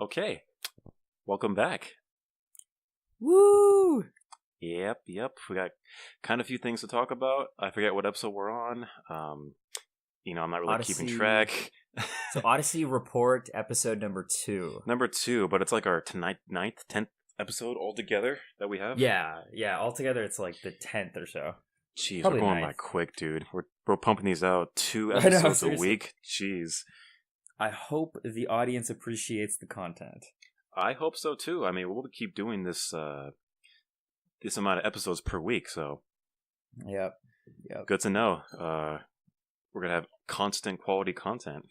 Okay, welcome back. Woo! Yep. We got kind of a few things to talk about. I forget what episode we're on. I'm not really keeping Odyssey. track. So Odyssey Report episode number 2. Number 2, but it's like our ninth, 10th episode altogether that we have. Yeah. Altogether, it's like the 10th or so. Jeez, Probably we're going by 9th. quick, dude. We're pumping these out 2 I know, episodes a seriously. week. Jeez. I hope the audience appreciates the content. I hope so too. I mean, we'll keep doing this this amount of episodes per week, so Yep. good to know. We're gonna have constant quality content.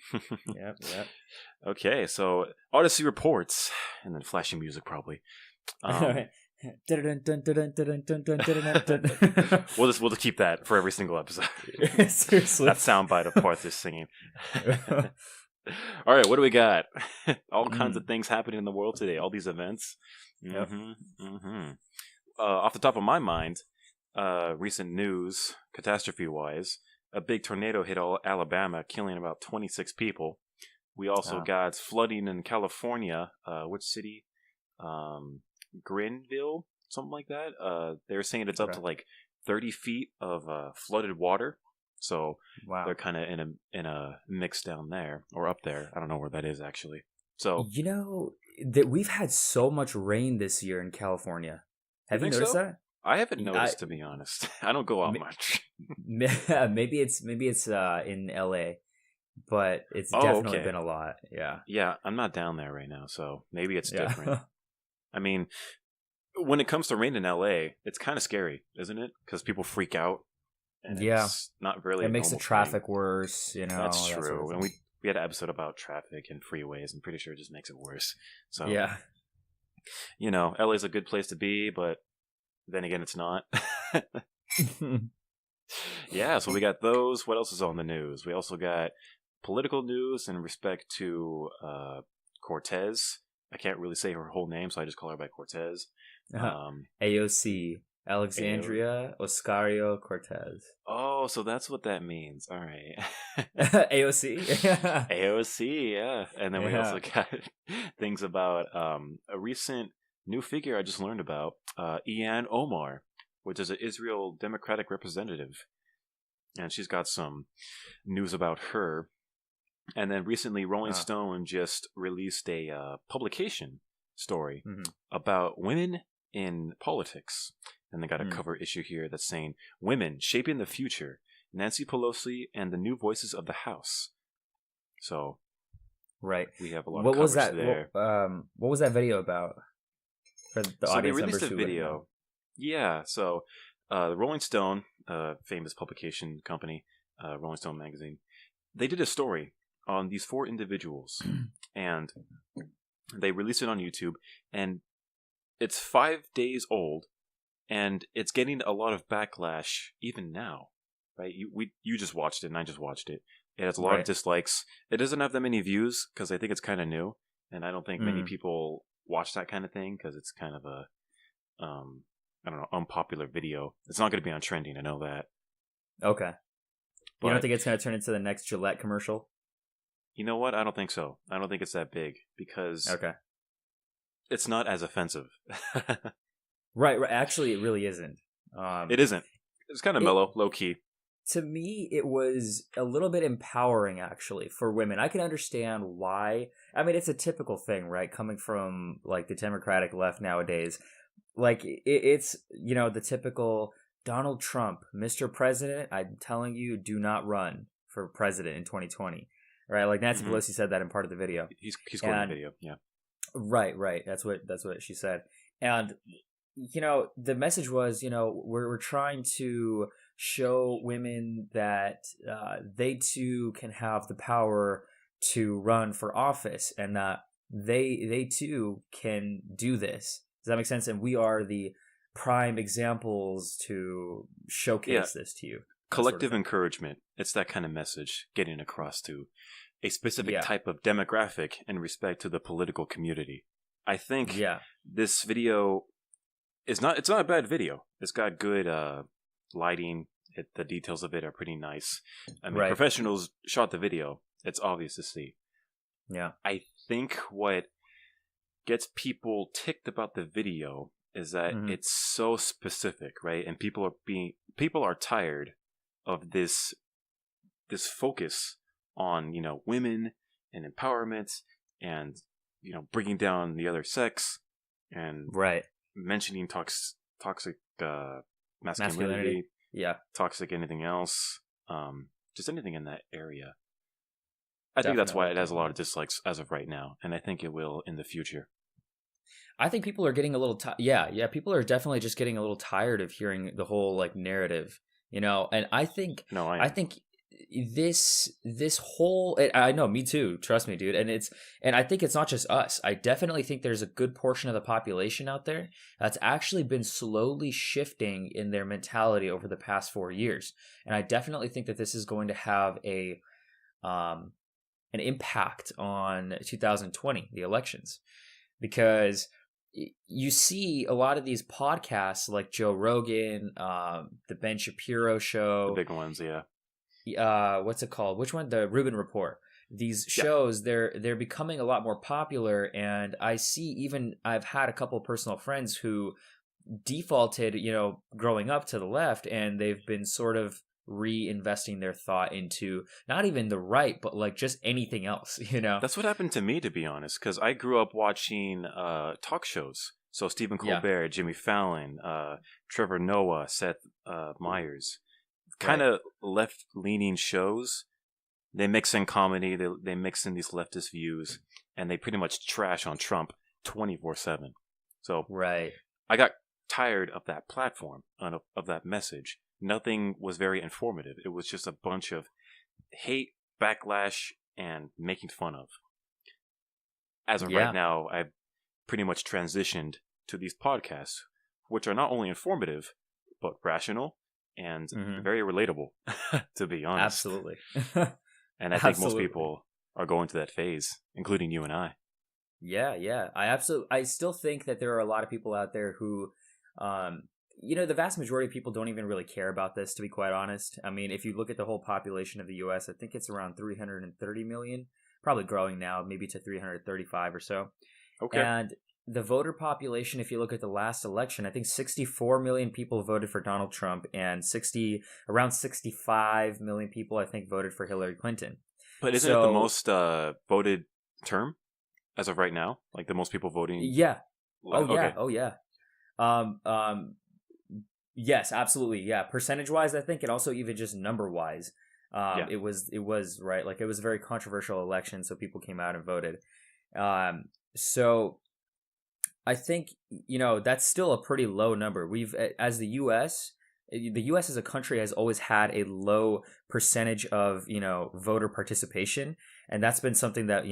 Yep. Okay, so Odyssey reports, and then flashing music probably. We'll just keep that for every single episode. Seriously. That soundbite of Parthas singing. All right, what do we got? All kinds of things happening in the world today. All these events. Yep. Off the top of my mind, recent news, catastrophe-wise, a big tornado hit Alabama, killing about 26 people. We also got flooding in California. Which city? Grinville, something like that. They're saying it's up to like 30 feet of flooded water. So they're kind of in a mix down there or up there. I don't know where that is actually. So that we've had so much rain this year in California. Have you noticed that? I haven't noticed, to be honest. I don't go out much. Maybe it's in LA, but it's definitely been a lot. Yeah, I'm not down there right now, so maybe it's different. I mean, when it comes to rain in LA, it's kind of scary, isn't it? Because people freak out. And it's not really. It makes the traffic worse. That's true. Sort of and we had an episode about traffic and freeways. I'm pretty sure it just makes it worse. So yeah, LA's a good place to be, but then again, it's not. Yeah, so we got those. What else is on the news? We also got political news in respect to Cortez. I can't really say her whole name, so I just call her by Cortez. AOC. Alexandria Ocasio-Cortez. Oh, so that's what that means. All right. AOC? AOC, yeah. And then we also got things about a recent new figure I just learned about, Ilhan Omar, which is an Israel Democratic representative. And she's got some news about her. And then recently, Rolling Stone just released a publication story about women in politics. And they got a cover issue here that's saying, "Women Shaping the Future, Nancy Pelosi and the New Voices of the House." So, we have a lot of covers there. What was that video about? For the audience they released members a video. Yeah, so the Rolling Stone, famous publication company, Rolling Stone magazine, they did a story on these 4 individuals. And they released it on YouTube. And it's 5 days old. And it's getting a lot of backlash even now, right? You just watched it, and I just watched it. It has a lot of dislikes. It doesn't have that many views because I think it's kind of new, and I don't think many people watch that kind of thing because it's kind of a, I don't know, unpopular video. It's not going to be on trending. I know that. Okay. But you don't think it's going to turn into the next Gillette commercial? You know what? I don't think so. I don't think it's that big because it's not as offensive. Right. Actually, it really isn't. It isn't. It's kind of mellow, low key. To me, it was a little bit empowering, actually, for women. I can understand why. I mean, it's a typical thing, right? Coming from like the Democratic left nowadays, like it's the typical Donald Trump, Mr. President. I'm telling you, do not run for president in 2020, right? Like Nancy Pelosi said that in part of the video. He's quoting the video, yeah. Right. That's what she said, and. The message was, we're trying to show women that they too can have the power to run for office and that they too can do this. Does that make sense? And we are the prime examples to showcase this to you. Collective encouragement. It's that kind of message getting across to a specific type of demographic in respect to the political community. I think this video... It's not a bad video. It's got good lighting. The details of it are pretty nice. I mean, professionals shot the video. It's obvious to see. Yeah. I think what gets people ticked about the video is that Hmm. it's so specific, right? And people are tired of this focus on, women and empowerment and, bringing down the other sex and Right. mentioning toxic Masculinity. masculinity, Yeah, toxic anything else, just anything in that area. I think that's why definitely, it has a lot definitely. of dislikes as of right now, and I think it will in the future. I think people are getting a little yeah, yeah, people are definitely just getting a little tired of hearing the whole like narrative, and No, I I am. think this whole I know, me too, trust me, dude. And I think it's not just us. I definitely think there's a good portion of the population out there that's actually been slowly shifting in their mentality over the past 4 years. And I definitely think that this is going to have a um an impact on 2020, the elections, because you see a lot of these podcasts like Joe Rogan, the Ben Shapiro The show, big ones, yeah. what's it called? Which one? The Rubin Report. These Yeah. shows, they're becoming a lot more popular, and I see, even I've had a couple of personal friends who defaulted, growing up, to the left, and they've been sort of reinvesting their thought into not even the right, but like just anything else, That's what happened to me, to be honest, because I grew up watching talk shows. So Stephen Yeah, Colbert, Jimmy Fallon, Trevor Noah, Seth Meyers, kind right. of left-leaning shows. They mix in comedy, they mix in these leftist views, and they pretty much trash on Trump 24/7. So Right. I got tired of that platform, of that message. Nothing was very informative. It was just a bunch of hate, backlash, and making fun of. As of right Yeah. now, I've pretty much transitioned to these podcasts, which are not only informative, but rational and Hmm. very relatable, to be honest. Absolutely. And I think most Absolutely. people are going to that phase, including you and I. Yeah, yeah. I still think that there are a lot of people out there who, um, the vast majority of people don't even really care about this, to be quite honest. I mean, if you look at the whole population of the US, I think it's around 330 million, probably growing now, maybe to 335 or so. Okay. And the voter population, if you look at the last election, I think 64 million people voted for Donald Trump, and around 65 million people, I think, voted for Hillary Clinton. But isn't it the So, most voted term as of right now? Like the most people voting? yeah. Oh yeah. Okay. Oh yeah. Um, um, yes, absolutely. Yeah. Percentage wise, I think, and also even just number wise, Yeah. it was right. Like, it was a very controversial election, so people came out and voted. So I think, that's still a pretty low number. As the U.S. as a country has always had a low percentage of, voter participation, and that's been something that,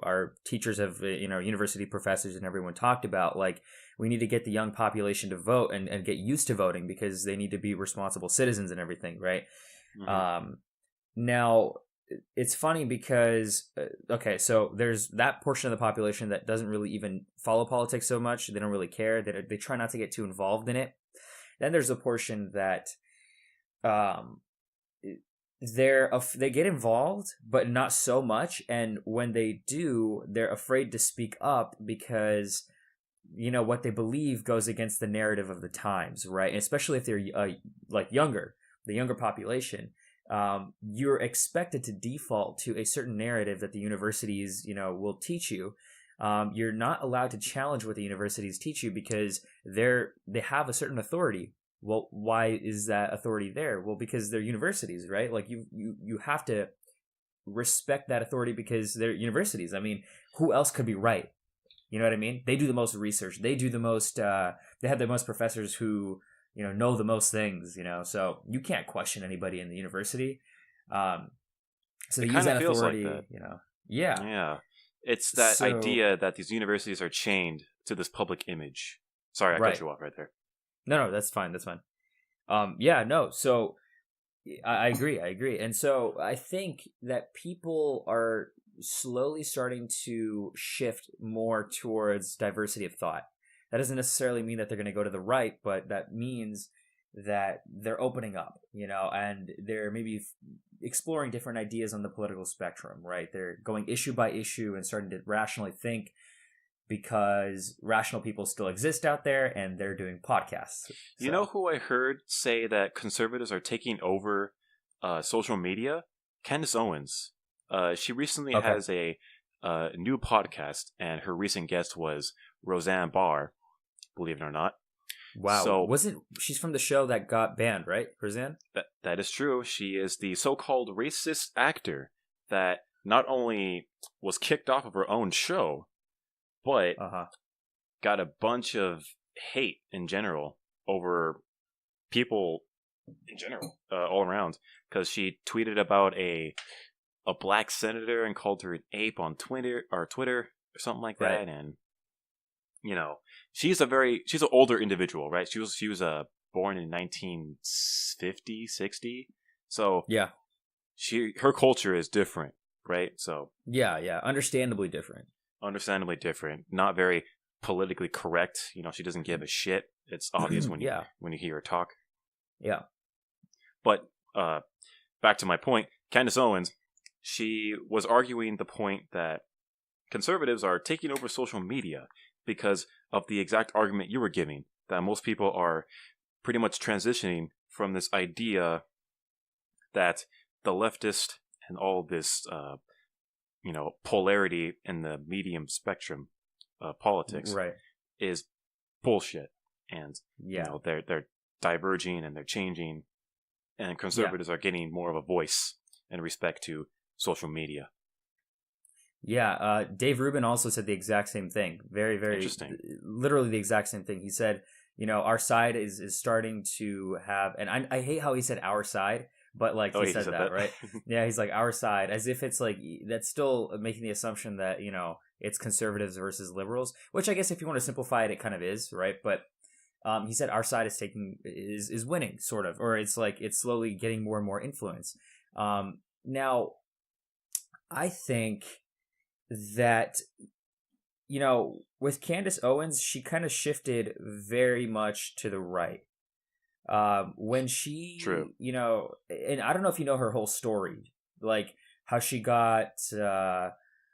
our teachers have, university professors and everyone talked about. Like, we need to get the young population to vote, and get used to voting, because they need to be responsible citizens and everything, right? Hmm. Um, Now, it's funny because, okay, so there's that portion of the population that doesn't really even follow politics so much. They don't really care. They try not to get too involved in it. Then there's a portion that, um, they get involved, but not so much. And when they do, they're afraid to speak up, because what they believe goes against the narrative of the times, right? And especially if they're like younger, the younger population. You're expected to default to a certain narrative that the universities, will teach you. You're not allowed to challenge what the universities teach you, because they have a certain authority. Well, why is that authority there? Well, because they're universities, right? Like, you have to respect that authority, because they're universities. I mean, who else could be right? You know what I mean? They do the most research. They do the most. They have the most professors who, know the most things. So you can't question anybody in the university. Um, so It they use kind of that feels like authority. that. Yeah. Yeah. It's that So idea that these universities are chained to this public image. Sorry, I cut right. you off right there. No, that's fine. That's fine. Yeah. No. So I agree. I agree. And so I think that people are slowly starting to shift more towards diversity of thought. That doesn't necessarily mean that they're going to go to the right, but that means that they're opening up, and they're maybe exploring different ideas on the political spectrum, right? They're going issue by issue and starting to rationally think because rational people still exist out there and they're doing podcasts. You know who I heard say that conservatives are taking over social media? Candace Owens. She recently Okay. has a new podcast, and her recent guest was Roseanne Barr, believe it or not. Wow. So She's from the show that got banned, right? Roseanne? that is true. She is the so-called racist actor that not only was kicked off of her own show, but got a bunch of hate in general over people in general, all around, because she tweeted about a black senator and called her an ape on Twitter or something like that, Right. and she's an older individual, right? She was born in 1950, 60, so Yeah. her culture is different, right? So Yeah. Understandably different. not very politically correct. She doesn't give a shit. It's obvious when you hear her talk. Yeah. But back to my point, Candace Owens, she was arguing the point that conservatives are taking over social media because of the exact argument you were giving, that most people are pretty much transitioning from this idea that the leftist and all this polarity in the medium spectrum of politics is bullshit, and they're diverging and they're changing, and conservatives are getting more of a voice in respect to social media. Yeah, Dave Rubin also said the exact same thing. Very, very Interesting. Literally the exact same thing. He said, our side is starting to have, and I hate how he said our side, but he said that, right? Yeah, he's like our side, as if it's like that's still making the assumption that it's conservatives versus liberals, which I guess if you want to simplify it, it kind of is, right? But he said our side is winning, sort of, or it's like it's slowly getting more and more influence. Now, I think that with Candace Owens, she kind of shifted very much to the right. When she, True. and I don't know if you know her whole story, like how she got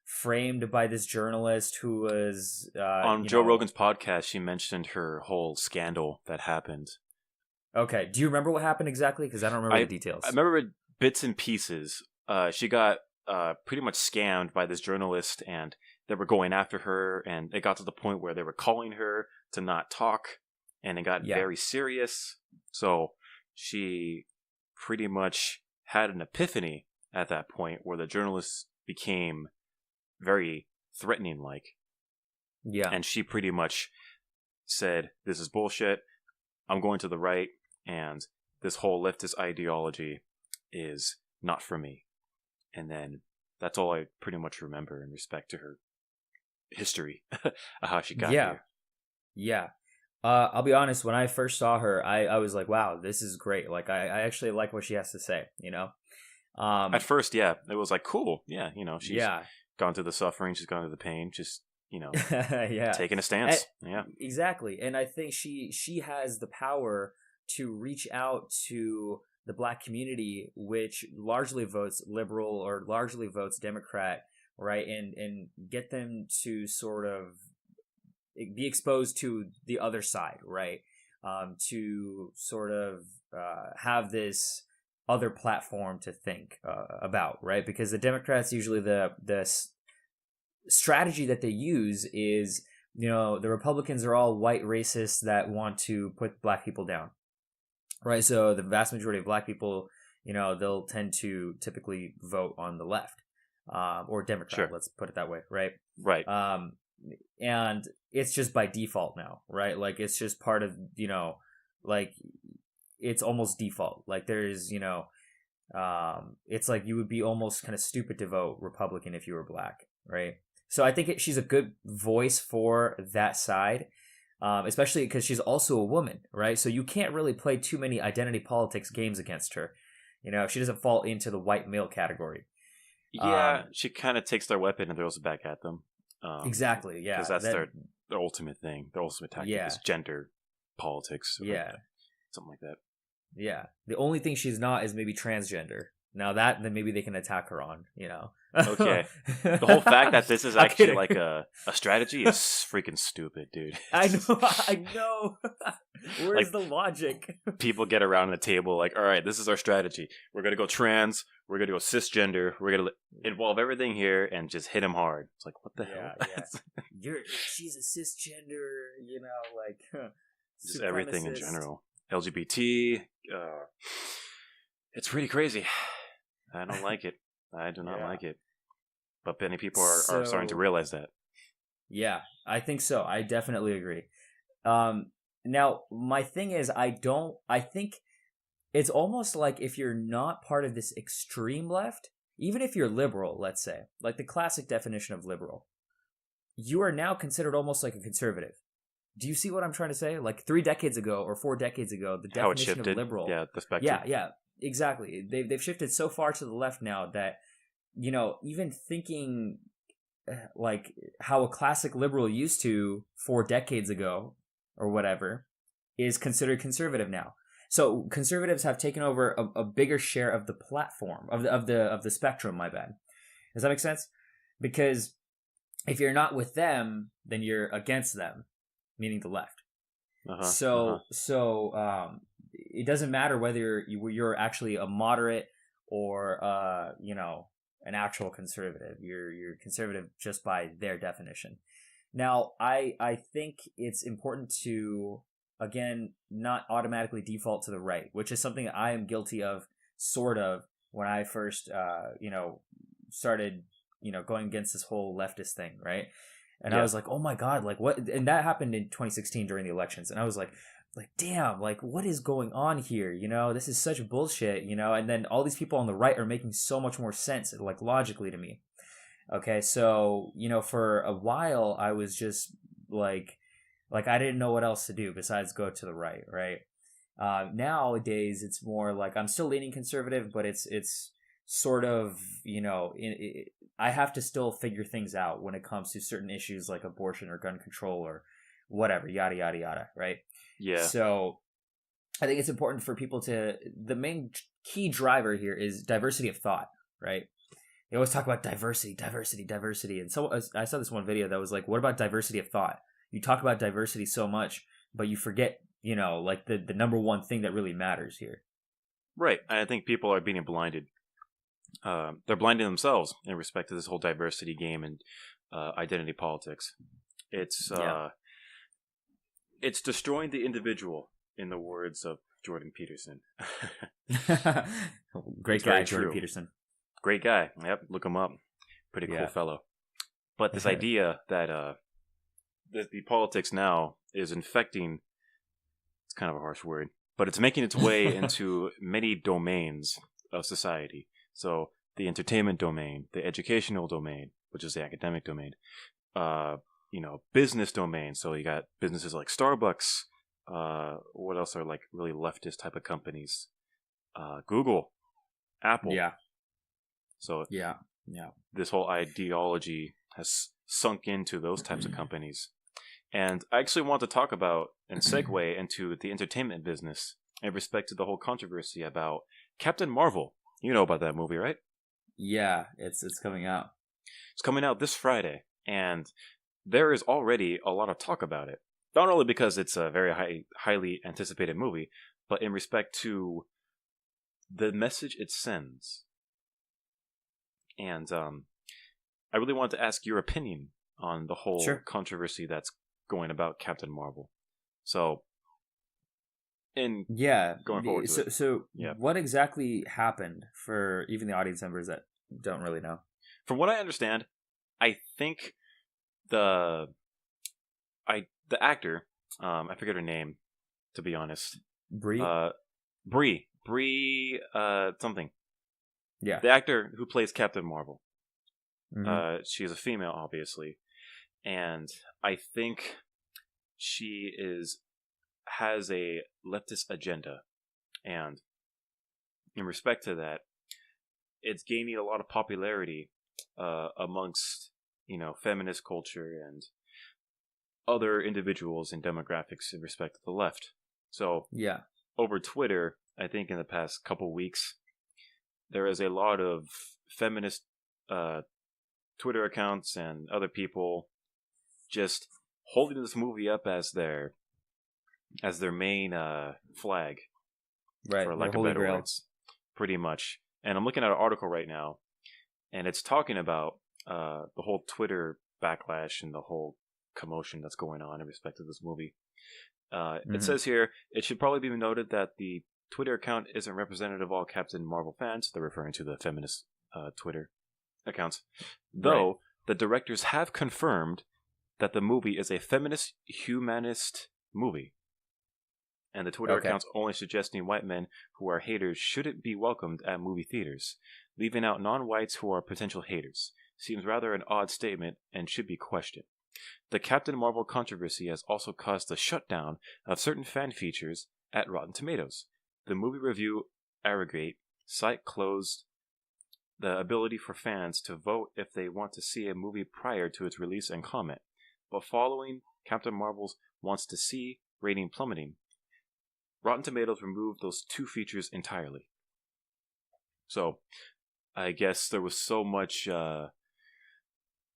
framed by this journalist who was on Joe Rogan's podcast. She mentioned her whole scandal that happened. Okay, do you remember what happened exactly? Because I don't remember the details. I remember bits and pieces. She got pretty much scammed by this journalist, and they were going after her, and it got to the point where they were calling her to not talk, and it got very serious. So she pretty much had an epiphany at that point where the journalist became very threatening like. Yeah. And she pretty much said, this is bullshit. I'm going to the right, and this whole leftist ideology is not for me. And then that's all I pretty much remember in respect to her history, how she got here. Yeah. I'll be honest, when I first saw her, I was like, wow, this is great. Like, I actually like what she has to say, At first, it was like, cool. Yeah, she's gone through the suffering, she's gone through the pain, just, taking a stance. Exactly. And I think she has the power to reach out to the black community, which largely votes liberal or largely votes Democrat, right? And get them to sort of be exposed to the other side, right? To sort of have this other platform to think about, right? Because the Democrats usually the strategy that they use is, the Republicans are all white racists that want to put black people down, right? So the vast majority of black people, they'll tend to typically vote on the left or Democrat. Sure. Let's put it that way, right? Right. And it's just by default now, right? Like it's just part of, like it's almost default. Like there's, it's like you would be almost kind of stupid to vote Republican if you were black, right? So I think she's a good voice for that side, especially because she's also a woman, right? So you can't really play too many identity politics games against her. She doesn't fall into the white male category. Yeah, she kind of takes their weapon and throws it back at them. Exactly, yeah. Because that's their ultimate thing. Their ultimate tactic is gender politics. Something like that. Yeah. The only thing she's not is maybe transgender. Now then maybe they can attack her on, Okay. The whole fact that this is I'm actually kidding. like a strategy is freaking stupid, dude. I know, I know. Where's Like the logic? people get around the table like, all right, this is our strategy. We're gonna go trans. We're gonna go cisgender. We're gonna involve everything here and just hit them hard. It's like, what the Yeah, hell? yeah. She's a cisgender, like Just everything in supremacist. general. LGBT. It's pretty crazy. I don't like it. I do not Yeah. like it. But many people are starting to So realize that. yeah, I think so. I definitely agree. Now my thing is, I think it's almost like if you're not part of this extreme left, even if you're liberal, let's say, like the classic definition of liberal, you are now considered almost like a conservative. Do you see what I'm trying to say? Like 3 decades ago or 4 decades ago, the How it definition of shifted. liberal, Yeah, the spectrum. yeah, exactly. They've shifted so far to the left now that even thinking like how a classic liberal used to 4 decades ago or whatever is considered conservative now. So conservatives have taken over a bigger share of the platform of the spectrum. My bad. Does that make sense? Because if you're not with them, then you're against them, meaning the left. So it doesn't matter whether you're actually a moderate or an actual conservative. You're conservative just by their definition. Now, I think it's important to again not automatically default to the right, which is something I am guilty of, sort of, when I first started going against this whole leftist thing, right? And I Yeah. was like, oh my god, like what? And that happened in 2016 during the elections, and I was like damn, like what is going on here? This is such bullshit, And then all these people on the right are making so much more sense, like logically to me. Okay, so for a while I was just like I didn't know what else to do besides go to the right, right? Nowadays it's more like I'm still leaning conservative, but it's sort of I have to still figure things out when it comes to certain issues like abortion or gun control or whatever, yada yada yada, right? Yeah. So I think it's important for people the main key driver here is diversity of thought, right? They always talk about diversity. And so I saw this one video that was like, what about diversity of thought? You talk about diversity so much, but you forget, like the number one thing that really matters here. Right. I think people are being blinded. They're blinding themselves in respect to this whole diversity game and identity politics. It's it's destroying the individual, in the words of Jordan Peterson. Great guy, Jordan Peterson. Great guy. Yep, look him up. Pretty cool fellow. But this idea that the politics now is infecting, it's kind of a harsh word, but it's making its way into many domains of society. So the entertainment domain, the educational domain, which is the academic domain, business domain. So you got businesses like Starbucks. What else are like really leftist type of companies? Google, Apple. Yeah. So yeah. This whole ideology has sunk into those types of companies. And I actually want to talk about and segue into the entertainment business in respect to the whole controversy about Captain Marvel. You know about that movie, right? Yeah, it's coming out. It's coming out this Friday, and there is already a lot of talk about it. Not only because it's a very highly anticipated movie, but in respect to the message it sends. And I really wanted to ask your opinion on the whole controversy that's going about Captain Marvel. So, going forward to it. What exactly happened for even the audience members that don't really know? From what I understand, I think the actor, I forget her name, to be honest. Brie something. Yeah. The actor who plays Captain Marvel. Mm-hmm. She is a female, obviously, and I think she has a leftist agenda, and in respect to that, it's gaining a lot of popularity amongst feminist culture and other individuals and demographics in respect to the left. So over Twitter, I think in the past couple weeks, there is a lot of feminist Twitter accounts and other people just holding this movie up as their main flag, Right. for Their lack of holy better grail. words, pretty much. And I'm looking at an article right now, and it's talking about the whole Twitter backlash and the whole commotion that's going on in respect to this movie. It Hmm. says here, it should probably be noted that the Twitter account isn't representative of all Captain Marvel fans. They're referring to the feminist Twitter accounts. Right. Though the directors have confirmed that the movie is a feminist, humanist movie. And the Twitter Okay. accounts only suggesting white men who are haters shouldn't be welcomed at movie theaters, leaving out non-whites who are potential haters. Seems rather an odd statement and should be questioned. The Captain Marvel controversy has also caused the shutdown of certain fan features at Rotten Tomatoes. The movie review aggregate site closed the ability for fans to vote if they want to see a movie prior to its release and comment. But following Captain Marvel's wants to see rating plummeting, Rotten Tomatoes removed those two features entirely. So, I guess there was so much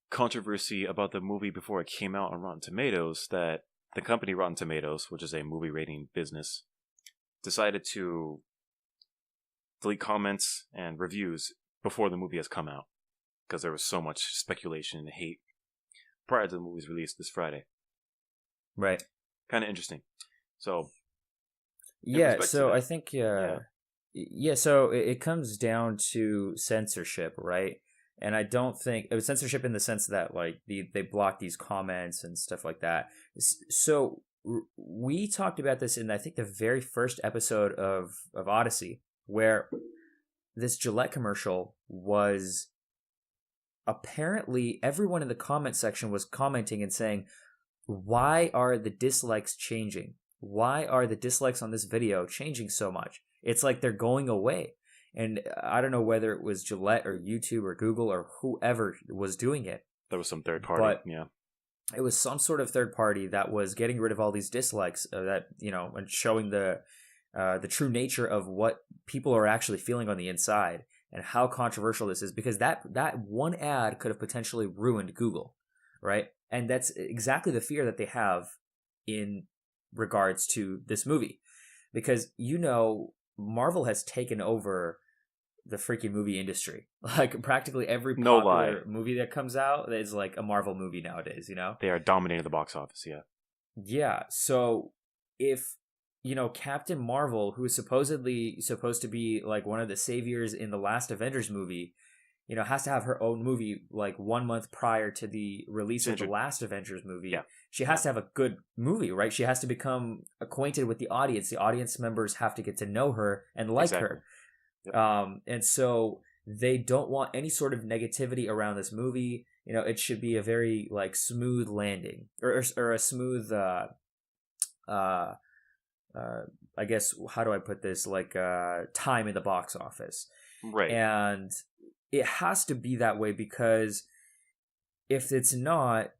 controversy about the movie before it came out on Rotten Tomatoes that the company Rotten Tomatoes, which is a movie rating business, decided to delete comments and reviews before the movie has come out, because there was so much speculation and hate prior to the movie's release this Friday. Right. Kind of interesting. So, in Yeah. respect to So that, I think yeah. So it comes down to censorship, right? And I don't think it was censorship in the sense that like they block these comments and stuff like that. So we talked about this in I think the very first episode of Odyssey, where this Gillette commercial was apparently everyone in the comment section was commenting and saying, why are the dislikes changing? Why are the dislikes on this video changing so much? It's like they're going away. And I don't know whether it was Gillette or YouTube or Google or whoever was doing it, there was some third party. but Yeah. it was some sort of third party that was getting rid of all these dislikes that, and showing the true nature of what people are actually feeling on the inside and how controversial this is, because that one ad could have potentially ruined Google, right? And that's exactly the fear that they have in regards to this movie, because Marvel has taken over the freaking movie industry. Like practically every No lie. popular movie that comes out is like a Marvel movie nowadays, They are dominating the box office, yeah. Yeah, so if Captain Marvel, who is supposedly supposed to be like one of the saviors in the last Avengers movie, has to have her own movie like 1 month prior to the release of the last Avengers movie. Yeah. She has to have a good movie, right? She has to become acquainted with the audience. The audience members have to get to know her and like her. Yep. And so they don't want any sort of negativity around this movie. It should be a very like smooth landing or a smooth I guess, how do I put this, like time in the box office. Right. And it has to be that way, because if it's not,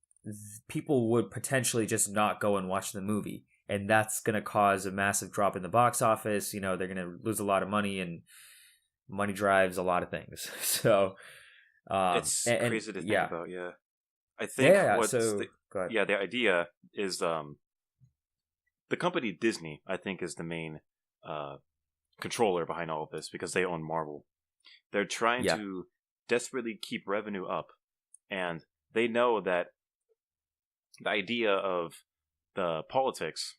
people would potentially just not go and watch the movie, and that's going to cause a massive drop in the box office. They're going to lose a lot of money, and money drives a lot of things. So it's crazy to think about. Yeah, I think the idea is the company Disney, I think, is the main controller behind all of this, because they own Marvel. They're trying to desperately keep revenue up, and they know that the idea of the politics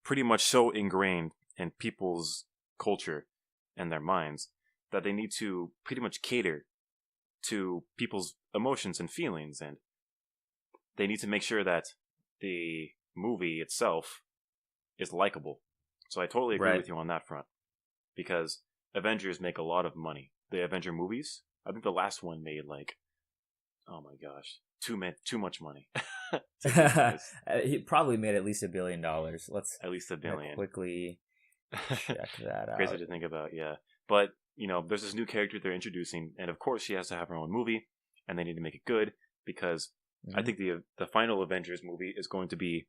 pretty much so ingrained in people's culture and their minds that they need to pretty much cater to people's emotions and feelings, and they need to make sure that the movie itself is likable. So I totally agree with you on that front, because Avengers make a lot of money. The Avenger movies, I think the last one made like, oh my gosh, too much money. He probably made at least $1 billion. Let's at least $1 billion. Quickly check that out. Crazy to think about, yeah. But there's this new character they're introducing, and of course she has to have her own movie, and they need to make it good, because I think the final Avengers movie is going to be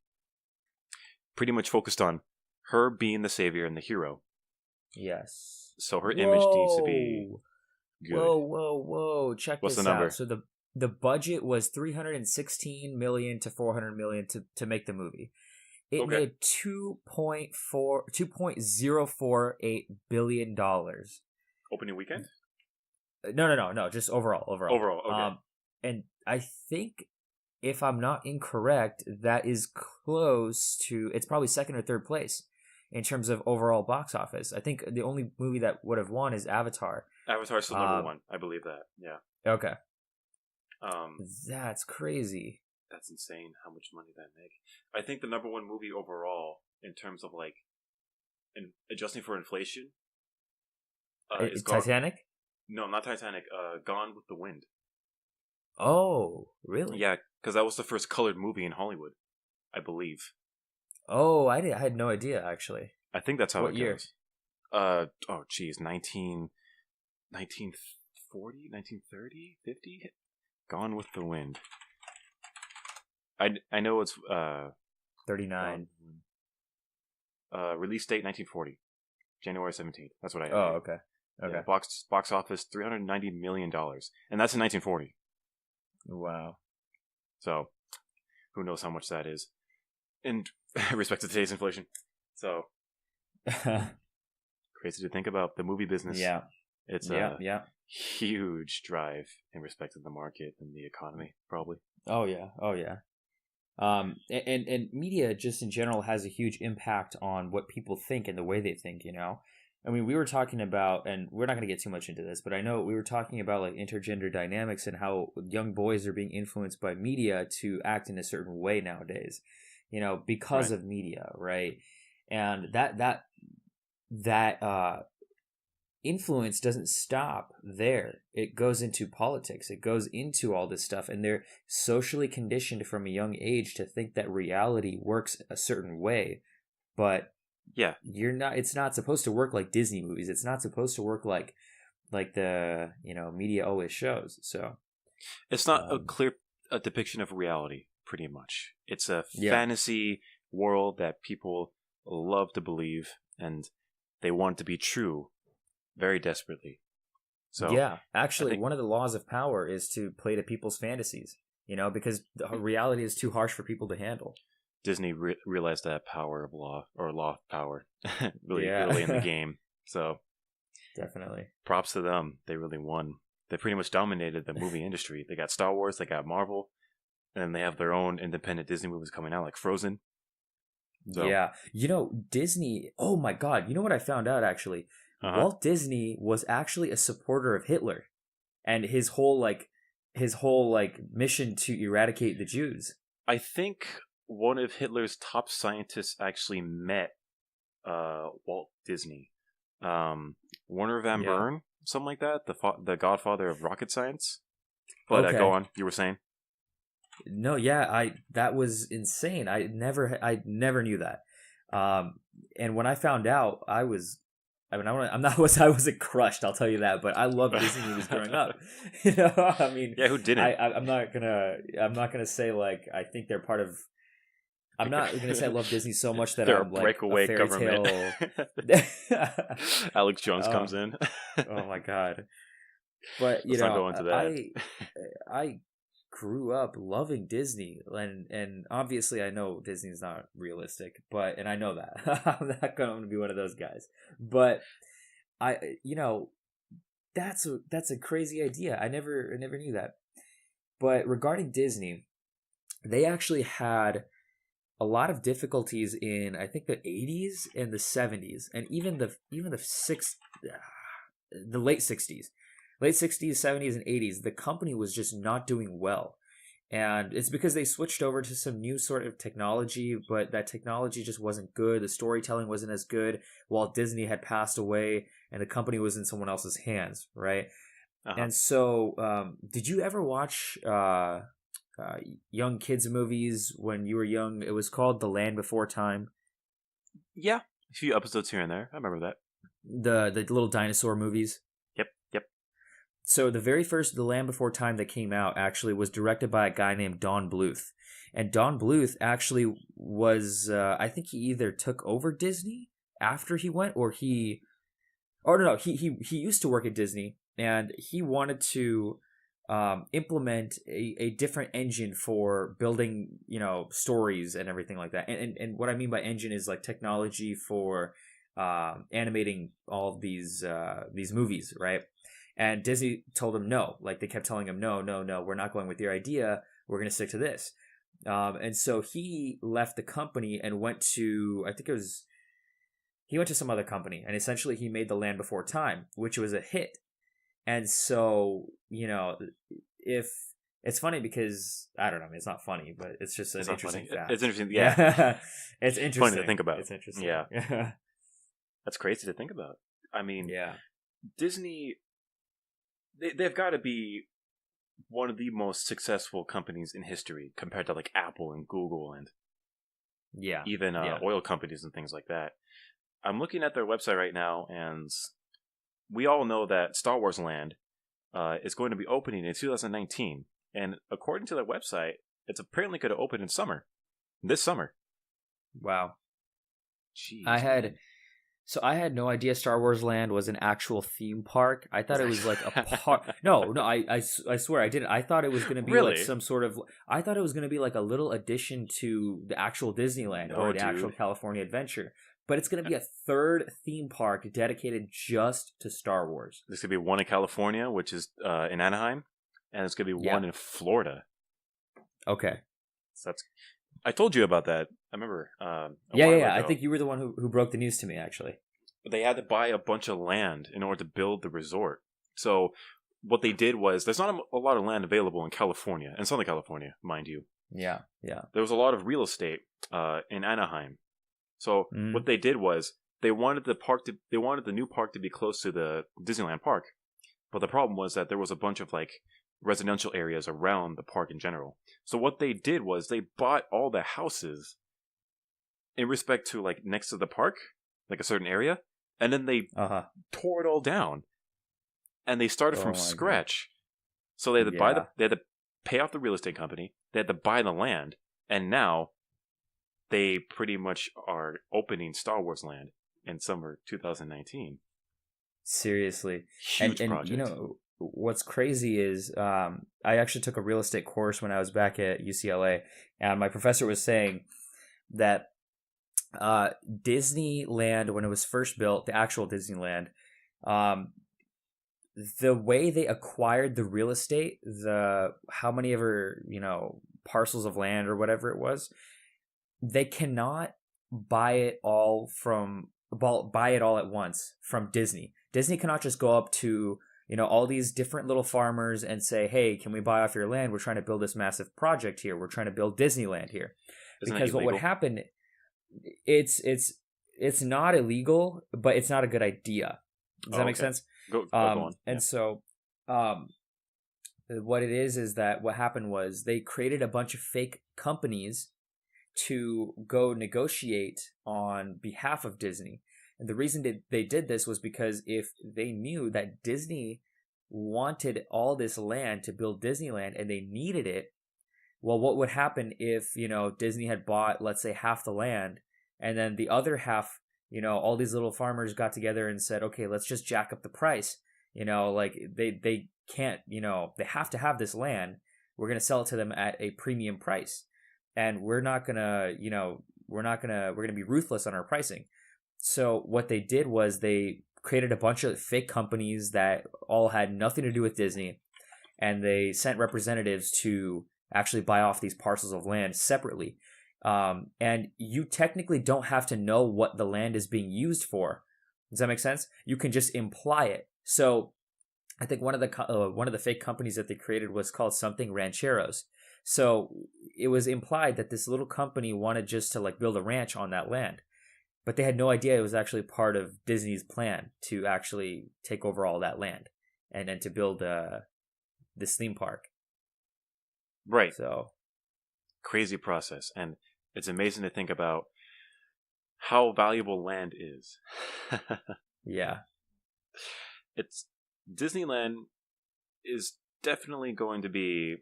pretty much focused on her being the savior and the hero. Yes. So her image needs to be Good. Whoa! Check What's the this out. number? So the budget was 316 million to 400 million to make the movie. It Okay. made 2.048 billion dollars. Opening weekend? No, just overall. Overall, okay. And I think, if I'm not incorrect, that is close to, it's probably second or third place in terms of overall box office. I think the only movie that would have won is Avatar. Avatar's still number one. I believe that. Yeah. Okay. Um, That's crazy. that's insane how much money that make. I think the number one movie overall in terms of like, adjusting for inflation, is Titanic? No, not Titanic. Gone with the Wind. Oh, really? Yeah, because that was the first colored movie in Hollywood, I believe. Oh, I had no idea, actually. I think that's how What it year? goes. Oh, geez, 1940, 1930, 50? Gone with the Wind. I know it's 39. Release date 1940, January 17th. That's what I have. Oh, here. okay. Okay. Yeah, box office $390 million, and that's in 1940. Wow. So, who knows how much that is in respect to today's inflation. So, crazy to think about the movie business. Yeah. It's yeah. huge drive in respect to the market and the economy, probably. Oh yeah. And media just in general has a huge impact on what people think and the way they think, you know? I mean, we were talking about, and we're not going to get too much into this, but I know we were talking about like intergender dynamics and how young boys are being influenced by media to act in a certain way nowadays, you know, because of media, right? And that influence doesn't stop there. It goes into politics. It goes into all this stuff, and they're socially conditioned from a young age to think that reality works a certain way, but yeah, it's not supposed to work like Disney movies. It's not supposed to work like the, you know, media always shows. So it's not a clear depiction of reality, pretty much. It's a fantasy world that people love to believe, and they want it to be true very desperately. So yeah, actually, one of the laws of power is to play to people's fantasies, you know, because the reality is too harsh for people to handle. Disney realized that power of law, or law of power, really early in the game. So definitely props to them. They really won. They pretty much dominated the movie industry. They got Star Wars, they got Marvel, and then they have their own independent Disney movies coming out, like Frozen. So. Yeah, you know, Disney. Oh my God! You know what I found out actually? Walt Disney was actually a supporter of Hitler, and his whole mission to eradicate the Jews. I think one of Hitler's top scientists actually met Walt Disney, Werner von Braun, something like that, the godfather of rocket science. But go on, you were saying? No, that was insane. I never knew that. And when I found out, I wasn't crushed, I'll tell you that, but I loved Disney movies growing up. You know, I mean, yeah, who didn't? I'm not gonna say like I think they're part of. I'm not gonna say I love Disney so much that they're I'm like breakaway a fairy government. Tale. Alex Jones comes in. Oh my God! But you Let's know, not go into that. I grew up loving Disney, and obviously I know Disney's not realistic, and I know that I'm not going to be one of those guys. But that's a crazy idea. I never knew that. But regarding Disney, they actually had a lot of difficulties in, I think, the 80s and the 70s, and even the late 60s. Late 60s, 70s, and 80s, the company was just not doing well. And it's because they switched over to some new sort of technology, but that technology just wasn't good. The storytelling wasn't as good. Walt Disney had passed away, and the company was in someone else's hands, right? And so, did you ever watch young kids movies when you were young? It was called The Land Before Time. Yeah, a few episodes here and there. I remember that. The little dinosaur movies. Yep. So the very first The Land Before Time that came out actually was directed by a guy named Don Bluth. And Don Bluth actually was, I think he either took over Disney after he went, he used to work at Disney, and he wanted to implement a different engine for building, stories and everything like that. And what I mean by engine is like technology for animating all of these movies, right? And Disney told him no. Like they kept telling him no, no, no, we're not going with your idea. We're going to stick to this. And so he left the company and went to, I think it was, he went to some other company, and essentially he made The Land Before Time, which was a hit. And so, if it's funny because I don't know, I mean, it's not funny, but it's just an interesting fact. It's interesting, yeah. It's interesting. Funny to think about. It's interesting. Yeah. That's crazy to think about. I mean, yeah. Disney, they've got to be one of the most successful companies in history compared to like Apple and Google and even oil companies and things like that. I'm looking at their website right now, and we all know that Star Wars Land is going to be opening in 2019. And according to their website, it's apparently going to open in this summer. Wow. Jeez. I had no idea Star Wars Land was an actual theme park. I thought it was like a park. No, I swear I didn't. I thought it was going to be really? like some sort of. I thought it was going to be like a little addition to the actual Disneyland or the actual California Adventure. But it's going to be a third theme park dedicated just to Star Wars. There's going to be one in California, which is in Anaheim, and there's going to be one in Florida. Okay. So I told you about that. I remember. Yeah. I think you were the one who broke the news to me, actually. They had to buy a bunch of land in order to build the resort. So what they did was, there's not a lot of land available in California, in Southern California, mind you. Yeah. There was a lot of real estate in Anaheim. So what they did was they wanted the new park to be close to the Disneyland park, but the problem was that there was a bunch of like residential areas around the park in general. So what they did was they bought all the houses in respect to like next to the park, like a certain area, and then they tore it all down, and they started from scratch. God. So they had to they had to pay off the real estate company, they had to buy the land, and now they pretty much are opening Star Wars Land in summer 2019. Seriously. Huge and project. What's crazy is I actually took a real estate course when I was back at UCLA, and my professor was saying that Disneyland, when it was first built, the actual Disneyland, the way they acquired the real estate, how many ever, parcels of land or whatever it was, they cannot buy it all at once from Disney. Disney cannot just go up to, all these different little farmers and say, hey, can we buy off your land? We're trying to build this massive project here. We're trying to build Disneyland here. Because what would happen, it's not illegal, but it's not a good idea. Does that make sense? Go on. And so what it is that what happened was they created a bunch of fake companies to go negotiate on behalf of Disney. And the reason that they did this was because if they knew that Disney wanted all this land to build Disneyland and they needed it, well, what would happen if, Disney had bought, let's say, half the land, and then the other half, all these little farmers got together and said, okay, let's just jack up the price. Like they can't, they have to have this land. We're going to sell it to them at a premium price. And we're going to be ruthless on our pricing. So what they did was they created a bunch of fake companies that all had nothing to do with Disney. And they sent representatives to actually buy off these parcels of land separately. And you technically don't have to know what the land is being used for. Does that make sense? You can just imply it. So I think one of the fake companies that they created was called something Rancheros. So it was implied that this little company wanted just to like build a ranch on that land, but they had no idea it was actually part of Disney's plan to actually take over all that land and then to build this theme park. Right. So crazy process, and it's amazing to think about how valuable land is. Yeah. Disneyland is definitely going to be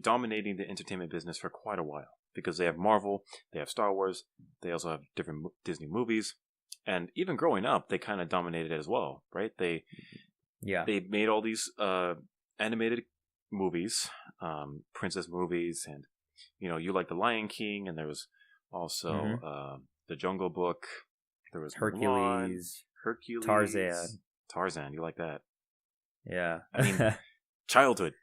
dominating the entertainment business for quite a while, because they have Marvel, they have Star Wars, they also have different Disney movies, and even growing up, they kind of dominated it as well, right? They Yeah. They made all these animated movies, princess movies, and you like the Lion King, and there was also Hmm. the Jungle Book. There was Mulan, Hercules, Hercules, Tarzan. Tarzan. You like that? Yeah. I mean, childhood.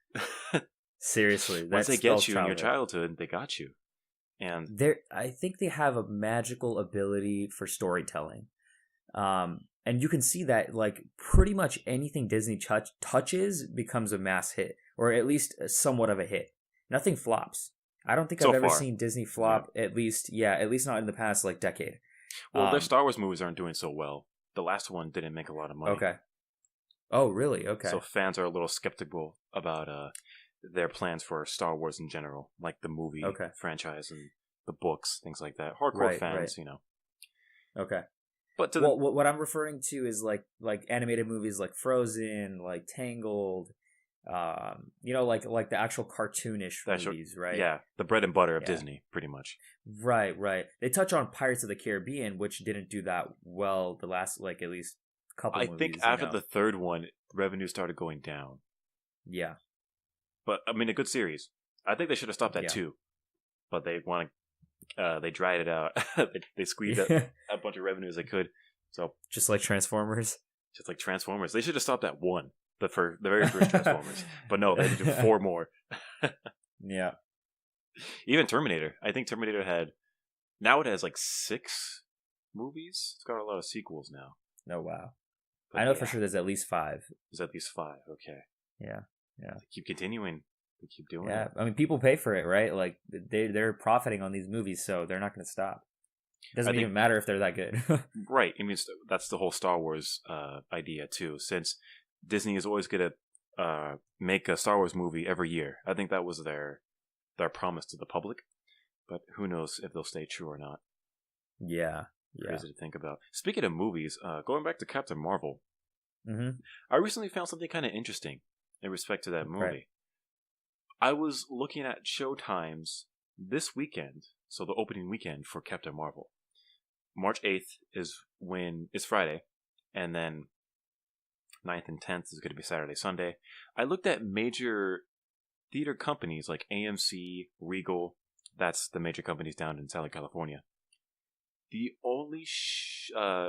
Seriously, Once that they get spells you in your childhood. childhood, they got you. And I think they have a magical ability for storytelling. And you can see that like pretty much anything Disney touches becomes a mass hit, or at least somewhat of a hit. Nothing flops. I don't think so I've ever far, seen Disney yeah. flop. At least not in the past like decade. Well, their Um, Star Wars movies aren't doing so well. The last one didn't make a lot of money. okay. Oh, really? So Okay. fans are a little skeptical about their plans for Star Wars in general, like the movie Okay. franchise and the books, things like that. Hardcore Right. Right. fans. Okay. But to the Well, what I'm referring to is like animated movies like Frozen, like Tangled, like the actual cartoonish that show, movies, right? yeah, the bread and butter of Yeah. Disney, pretty much. Right, right. They touch on Pirates of the Caribbean, which didn't do that well the last like at least couple I think movies, after the third one, revenue started going down. Yeah. But I mean, a good series. I think they should have stopped that Yeah. too. But they dried it out. they squeezed out a bunch of revenue as they could. So Just like Transformers. just like Transformers, they should have stopped at one, the very first Transformers. But no, they had to do four more. Yeah. Even Terminator. I think Terminator now it has like 6 movies. It's got a lot of sequels now. Oh wow. But I know yeah, for sure there's at least 5. there's at least 5. Okay, Yeah. Yeah. they keep continuing. They keep doing Yeah. it. I mean people pay for it, right? Like they're profiting on these movies, so they're not gonna stop. I Doesn't think even matter if they're that good. right. I mean, that's the whole Star Wars idea too. Since Disney is always going to make a Star Wars movie every year, I think that was their promise to the public. But who knows if they'll stay true or not? Yeah. Yeah. Crazy to think about. Speaking of movies, going back to Captain Marvel, Mm-hmm. I recently found something kind of interesting in respect to that movie. Right. I was looking at show times this weekend, so the opening weekend for Captain Marvel. March 8th is Friday, and then 9th and 10th is going to be Saturday, Sunday. I looked at major theater companies like AMC, Regal. That's the major companies down in Southern California. The only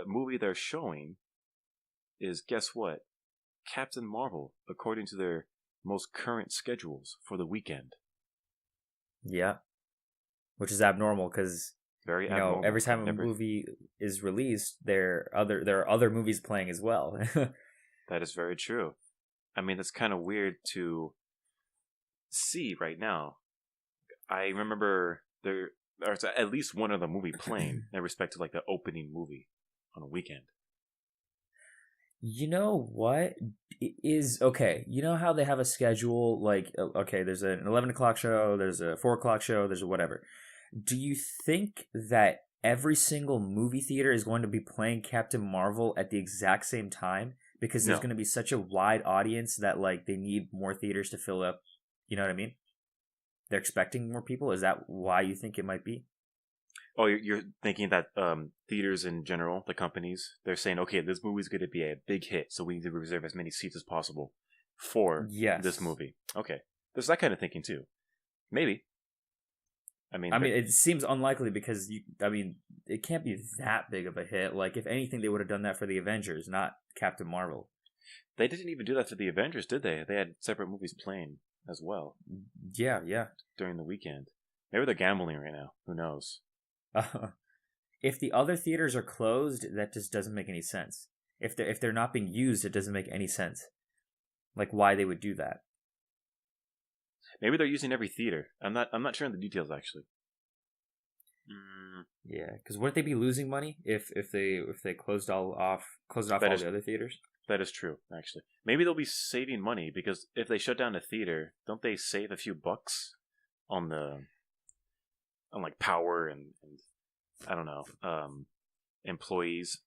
movie they're showing is, guess what? Captain Marvel, according to their most current schedules for the weekend. Yeah. Which is abnormal because Very abnormal. every time a movie is released, there are other movies playing as well. That is very true. I mean, that's kind of weird to see right now. I remember there's at least one other movie playing in respect to like the opening movie on a weekend. You know what is okay? You know how they have a schedule like okay, there's an 11 o'clock show, there's a 4 o'clock show, there's a whatever. Do you think that every single movie theater is going to be playing Captain Marvel at the exact same time? Because there's No. going to be such a wide audience that like they need more theaters to fill up. You know what I mean? They're expecting more people. Is that why you think it might be? Oh, you're thinking that theaters in general, the companies, they're saying, okay, this movie's going to be a big hit, so we need to reserve as many seats as possible for Yes. this movie. Okay. There's that kind of thinking too. Maybe. I mean, it seems unlikely because it can't be that big of a hit. Like, if anything, they would have done that for the Avengers, not Captain Marvel. they didn't even do that for the Avengers, did they? They had separate movies playing as well Yeah, yeah. during the weekend. Maybe they're gambling right now. Who knows? If the other theaters are closed, that just doesn't make any sense. If they're not being used, it doesn't make any sense. Like why they would do that. Maybe they're using every theater. I'm not sure on the details actually. Yeah, because wouldn't they be losing money if they closed all the other theaters? That is true, actually. Maybe they'll be saving money because if they shut down a theater, don't they save a few bucks on like power and I don't know, employees.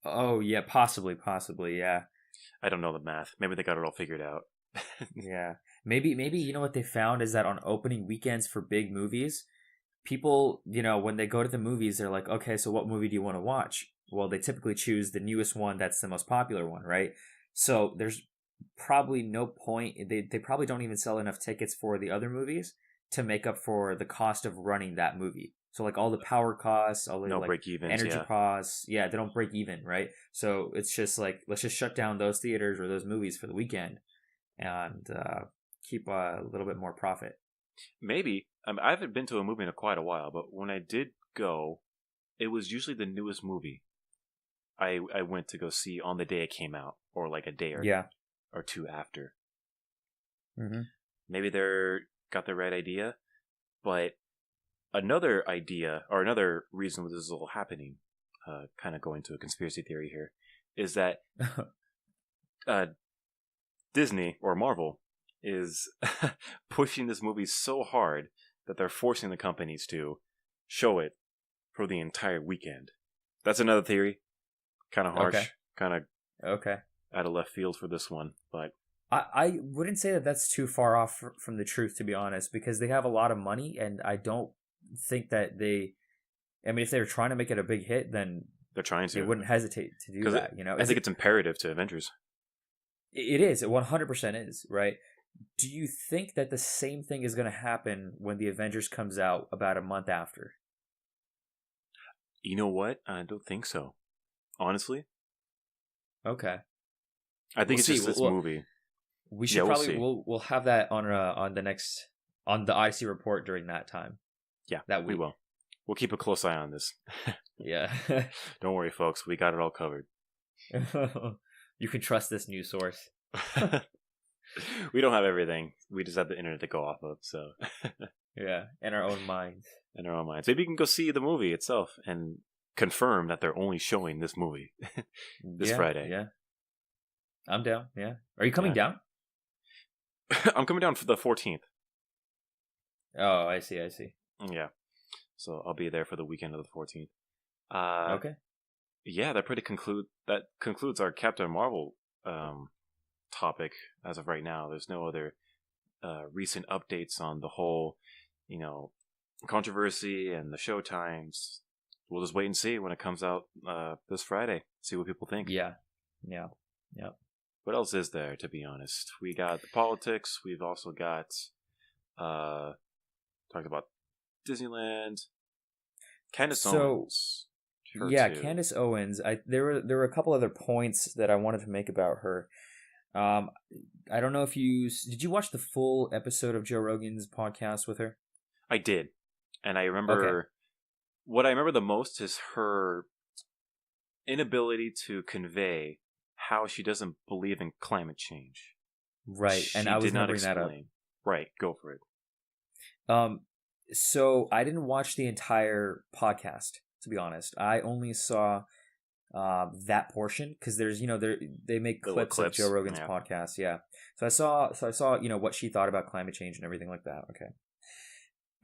Oh yeah, possibly, yeah. I don't know the math. Maybe they got it all figured out. Yeah. Maybe you know what they found is that on opening weekends for big movies, people, when they go to the movies, they're like, okay, so what movie do you want to watch? Well, they typically choose the newest one that's the most popular one, right? So there's probably no point. They probably don't even sell enough tickets for the other movies to make up for the cost of running that movie. So like all the power costs, all the No like break evens, energy yeah. costs, yeah, they don't break even, right? So it's just like let's just shut down those theaters or those movies for the weekend and keep a little bit more profit. Maybe. I haven't been to a movie in quite a while, but when I did go, it was usually the newest movie I went to go see on the day it came out, or like a day Yeah. or two after. Mm-hmm. Maybe they're got the right idea, but another idea or another reason this is all happening, kind of going to a conspiracy theory here, is that uh, Disney or Marvel is pushing this movie so hard that they're forcing the companies to show it for the entire weekend. That's another theory. Kind of harsh, Okay. kind of Okay. out of left field for this one, but I wouldn't say that that's too far off from the truth, to be honest, because they have a lot of money, and I don't think that they. I mean, if they were trying to make it a big hit, then they're trying they to. wouldn't hesitate to do Because that. You know, I think it's imperative to Avengers. it is. It 100% is, right? Do you think that the same thing is going to happen when the Avengers comes out about a month after? You know what? I don't think so. Honestly, Okay, I think we'll it's see. just this movie. We should Yeah, we'll probably see. we'll have that on the next on the Odyssey report during that time. Yeah, That we week. will. We'll keep a close eye on this. Yeah. Don't worry, folks. We got it all covered. You can trust this news source. We don't have everything. We just have the internet to go off of. So, Yeah, in our own minds. in our own minds, maybe you can go see the movie itself and confirm that they're only showing this movie this Friday. Yeah, I'm down. Yeah, are you coming Yeah. down? I'm coming down for the 14th. Oh, I see. Yeah, so I'll be there for the weekend of the 14th. Okay. Yeah, that concludes our Captain Marvel topic as of right now. There's no other recent updates on the whole, controversy and the show times. We'll just wait and see when it comes out this Friday. See what people think. Yeah. What else is there, to be honest? We got the politics. We've also got talked about Disneyland. Candace Owens. Yeah, too. Candace Owens. There were a couple other points that I wanted to make about her. I don't know if did you watch the full episode of Joe Rogan's podcast with her? I did, and I remember what I remember the most is her inability to convey how she doesn't believe in climate change. Right, and I was going to bring that up. Right, go for it. So I didn't watch the entire podcast, to be honest. I only saw that portion because there's they make clips of Joe Rogan's podcast. Yeah, so I saw what she thought about climate change and everything like that. Okay,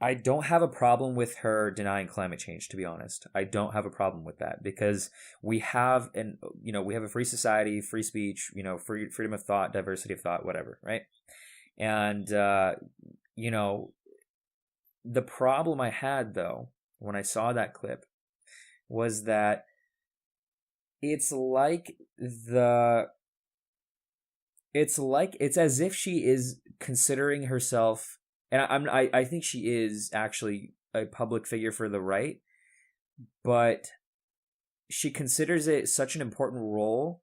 I don't have a problem with her denying climate change, to be honest. I don't have a problem with that because we have we have a free society, free speech, freedom of thought, diversity of thought, whatever, right? And the problem I had though when I saw that clip was that it's as if she is considering herself, and I think she is actually a public figure for the right, but she considers it such an important role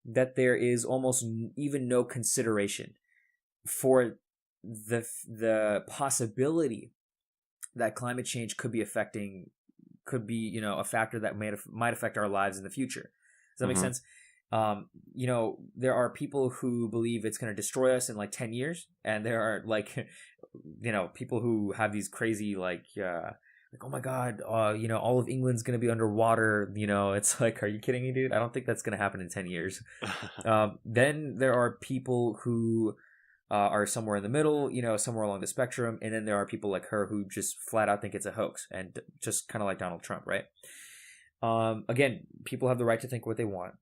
that there is almost even no consideration for the possibility that climate change could be a factor that might affect our lives in the future. Does that make sense? There are people who believe it's going to destroy us in like 10 years, and there are people who have these crazy oh my god, all of England's going to be underwater. It's like, are you kidding me, dude? I don't think that's going to happen in 10 years. Then there are people who are somewhere in the middle, somewhere along the spectrum. And then there are people like her who just flat out think it's a hoax, and just kind of like Donald Trump, right? Again, people have the right to think what they want.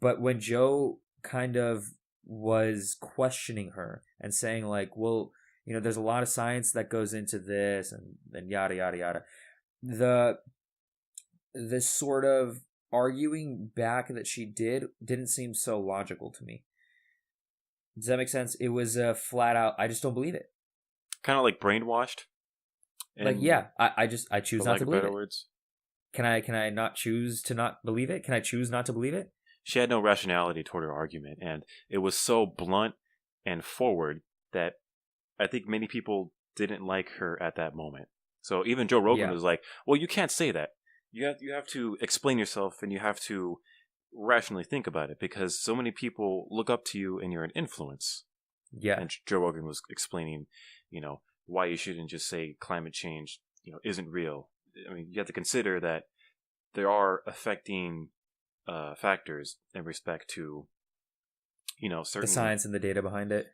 But when Joe kind of was questioning her and saying like, well, there's a lot of science that goes into this and yada, yada, yada. The sort of arguing back that she didn't seem so logical to me. Does that make sense? It was a flat out, I just don't believe it. Kind of like brainwashed. Like, yeah, I choose for not lack to of believe better it. words. Can I not choose to not believe it? Can I choose not to believe it? She had no rationality toward her argument, and it was so blunt and forward that I think many people didn't like her at that moment. So even Joe Rogan Yeah. was like, "Well, you can't say that. You have to explain yourself, and you have to rationally think about it because so many people look up to you, and you're an influence." Yeah. And Joe Rogan was explaining, why you shouldn't just say climate change, isn't real. I mean, you have to consider that there are affecting factors in respect to, The certain science and the data behind it.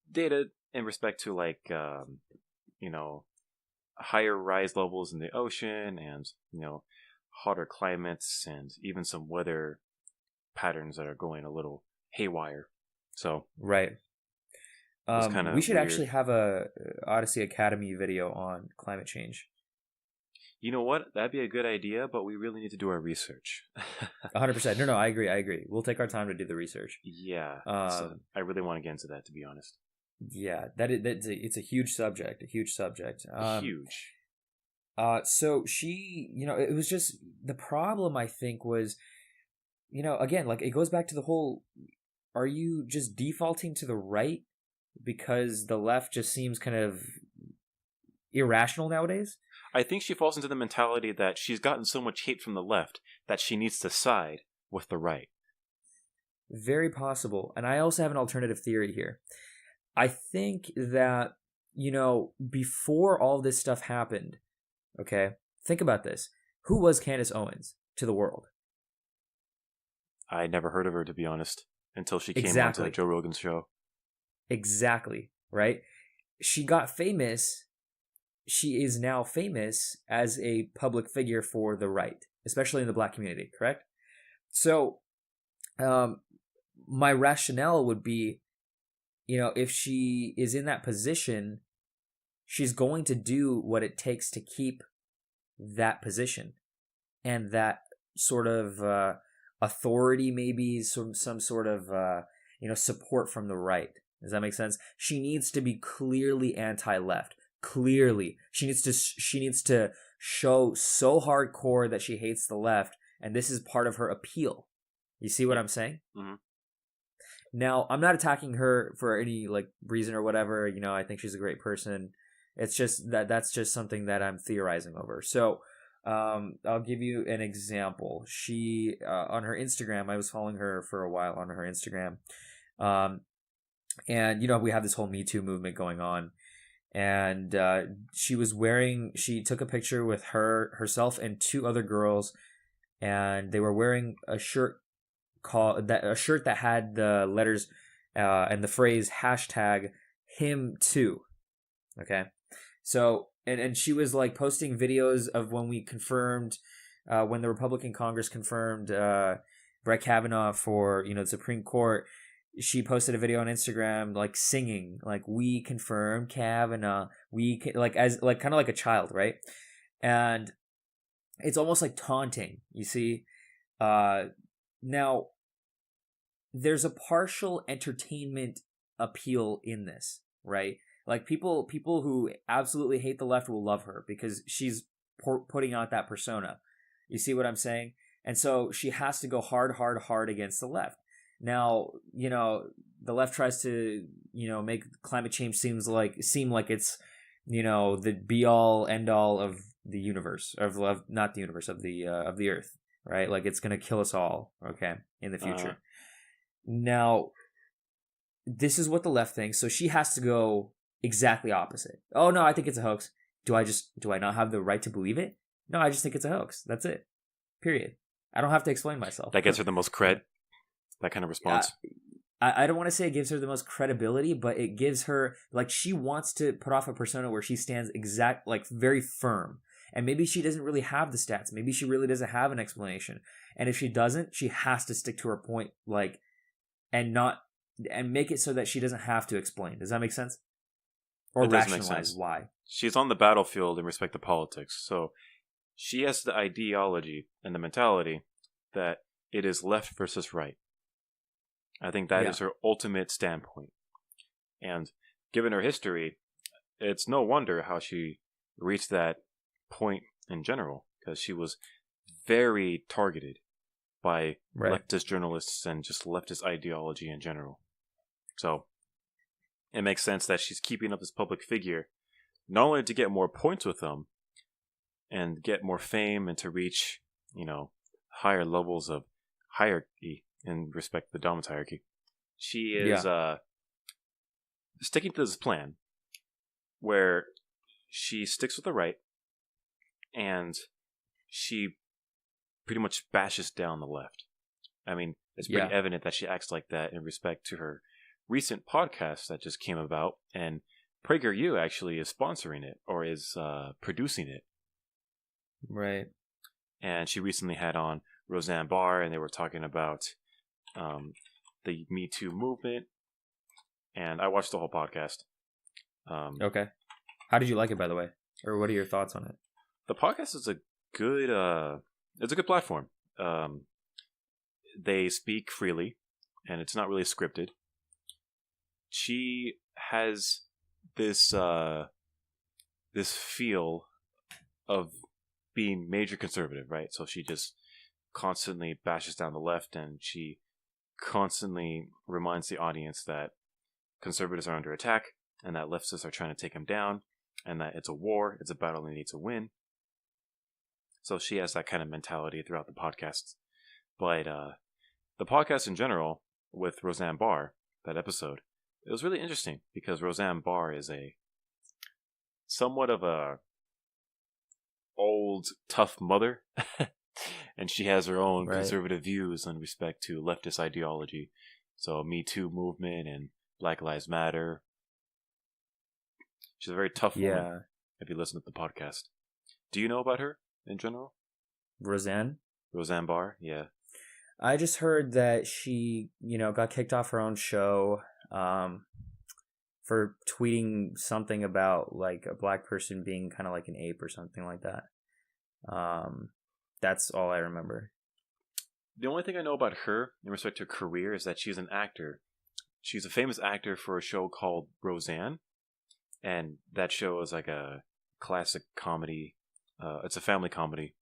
data in respect to like, higher rise levels in the ocean and, hotter climates and even some weather patterns that are going a little haywire. So Right. it's kind We of should actually weird. have a Odyssey Academy video on climate change. You know what? That'd be a good idea, but we really need to do our research. 100%. No, I agree. We'll take our time to do the research. Yeah. So Um, I really want to get into that, to be honest. yeah, it's a huge subject. A huge subject. Huge. So she, it was just the problem. I think was, again, like it goes back to the whole: are you just defaulting to the right because the left just seems kind of irrational nowadays? I think she falls into the mentality that she's gotten so much hate from the left that she needs to side with the right. Very possible. And I also have an alternative theory here. I think that, before all this stuff happened, okay, think about this. Who was Candace Owens to the world? I never heard of her, to be honest, until she came Exactly. onto Joe Rogan's show. Exactly, right? She got famous. She is now famous as a public figure for the right, especially in the black community, correct? So, my rationale would be, if she is in that position, she's going to do what it takes to keep that position and that sort of authority, maybe some sort of support from the right. Does that make sense? She needs to be clearly anti-left. Clearly, she needs to show so hardcore that she hates the left, and this is part of her appeal. You see what I'm saying? Mm-hmm. Now, I'm not attacking her for any reason or whatever. I think she's a great person. It's just that's just something that I'm theorizing over. So, I'll give you an example. She on her Instagram, I was following her for a while on her Instagram, and we have this whole Me Too movement going on. And she took a picture with herself and two other girls, and they were wearing a shirt that had the letters and the phrase #him2. Okay, so and she was posting videos of when we confirmed when the Republican Congress confirmed Brett Kavanaugh for the Supreme Court. She posted a video on Instagram singing "We confirm Kavanaugh." As kind of like a child, right? And it's almost like taunting. You see, now there's a partial entertainment appeal in this, right? People who absolutely hate the left will love her because she's putting out that persona. You see what I'm saying? And so she has to go hard against the left. Now, the left tries to, make climate change seem like it's, the be all end all of the universe not the universe of the earth, right? It's going to kill us all, okay, in the future. Now, this is what the left thinks, so she has to go exactly opposite. Oh no, I think it's a hoax. Do I not have the right to believe it? No, I just think it's a hoax. That's it. Period. I don't have to explain myself. That gets her the most cred. That kind of response. I don't want to say it gives her the most credibility, but it gives her she wants to put off a persona where she stands very firm. And maybe she doesn't really have the stats. Maybe she really doesn't have an explanation. And if she doesn't, she has to stick to her point, and make it so that she doesn't have to explain. Does that make sense? Or rationalize why. She's on the battlefield in respect to politics, so she has the ideology and the mentality that it is left versus right. I think that is her ultimate standpoint. And given her history, it's no wonder how she reached that point in general, because she was very targeted by leftist journalists and just leftist ideology in general. So it makes sense that she's keeping up this public figure, not only to get more points with them and get more fame and to reach, higher levels of hierarchy in respect to the dominant hierarchy. She is sticking to this plan where she sticks with the right and she pretty much bashes down the left. I mean, it's pretty evident that she acts like that in respect to her recent podcast that just came about, and PragerU actually is sponsoring it or is producing it. Right. And she recently had on Roseanne Barr, and they were talking about the Me Too movement, and I watched the whole podcast. Okay. How did you like it, by the way? Or what are your thoughts on it? The podcast is a good platform. They speak freely, and it's not really scripted. She has this feel of being major conservative, right? So she just constantly bashes down the left, and she constantly reminds the audience that conservatives are under attack, and that leftists are trying to take them down, and that it's a war, it's a battle they need to win. So she has that kind of mentality throughout the podcast. But the podcast in general, with Roseanne Barr, that episode, it was really interesting because Roseanne Barr is a somewhat of a old, tough mother. And she has her own conservative views in respect to leftist ideology. So Me Too movement and Black Lives Matter. She's a very tough woman if you listen to the podcast. Do you know about her in general? Roseanne Barr, yeah. I just heard that she, got kicked off her own show for tweeting something about like a black person being kind of like an ape or something like that. That's all I remember. The only thing I know about her in respect to her career is that she's an actor. She's a famous actor for a show called Roseanne, and that show is like a classic comedy. It's a family comedy,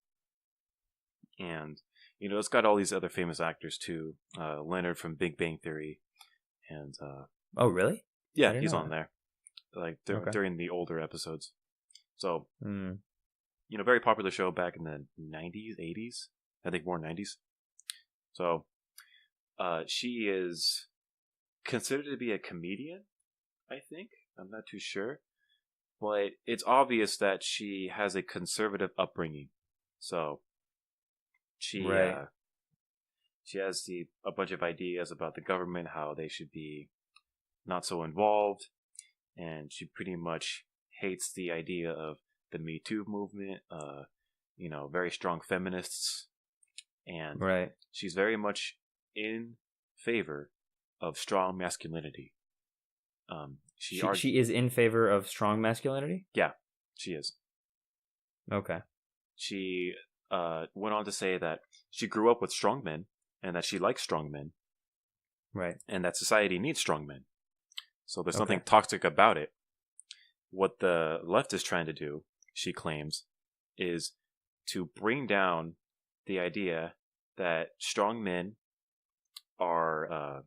and it's got all these other famous actors too. Leonard from Big Bang Theory, and oh really? Yeah, he's on there, like during the older episodes. So, very popular show back in the 90s, 80s. I think more 90s. So, she is considered to be a comedian, I think. I'm not too sure. But it's obvious that she has a conservative upbringing. So, she has a bunch of ideas about the government, how they should be not so involved. And she pretty much hates the idea of the Me Too movement, very strong feminists. And she's very much in favor of strong masculinity. She is in favor of strong masculinity? Yeah, she is. Okay. She went on to say that she grew up with strong men and that she likes strong men. Right. And that society needs strong men. So there's nothing toxic about it. What the left is trying to do, she claims, is to bring down the idea that strong men are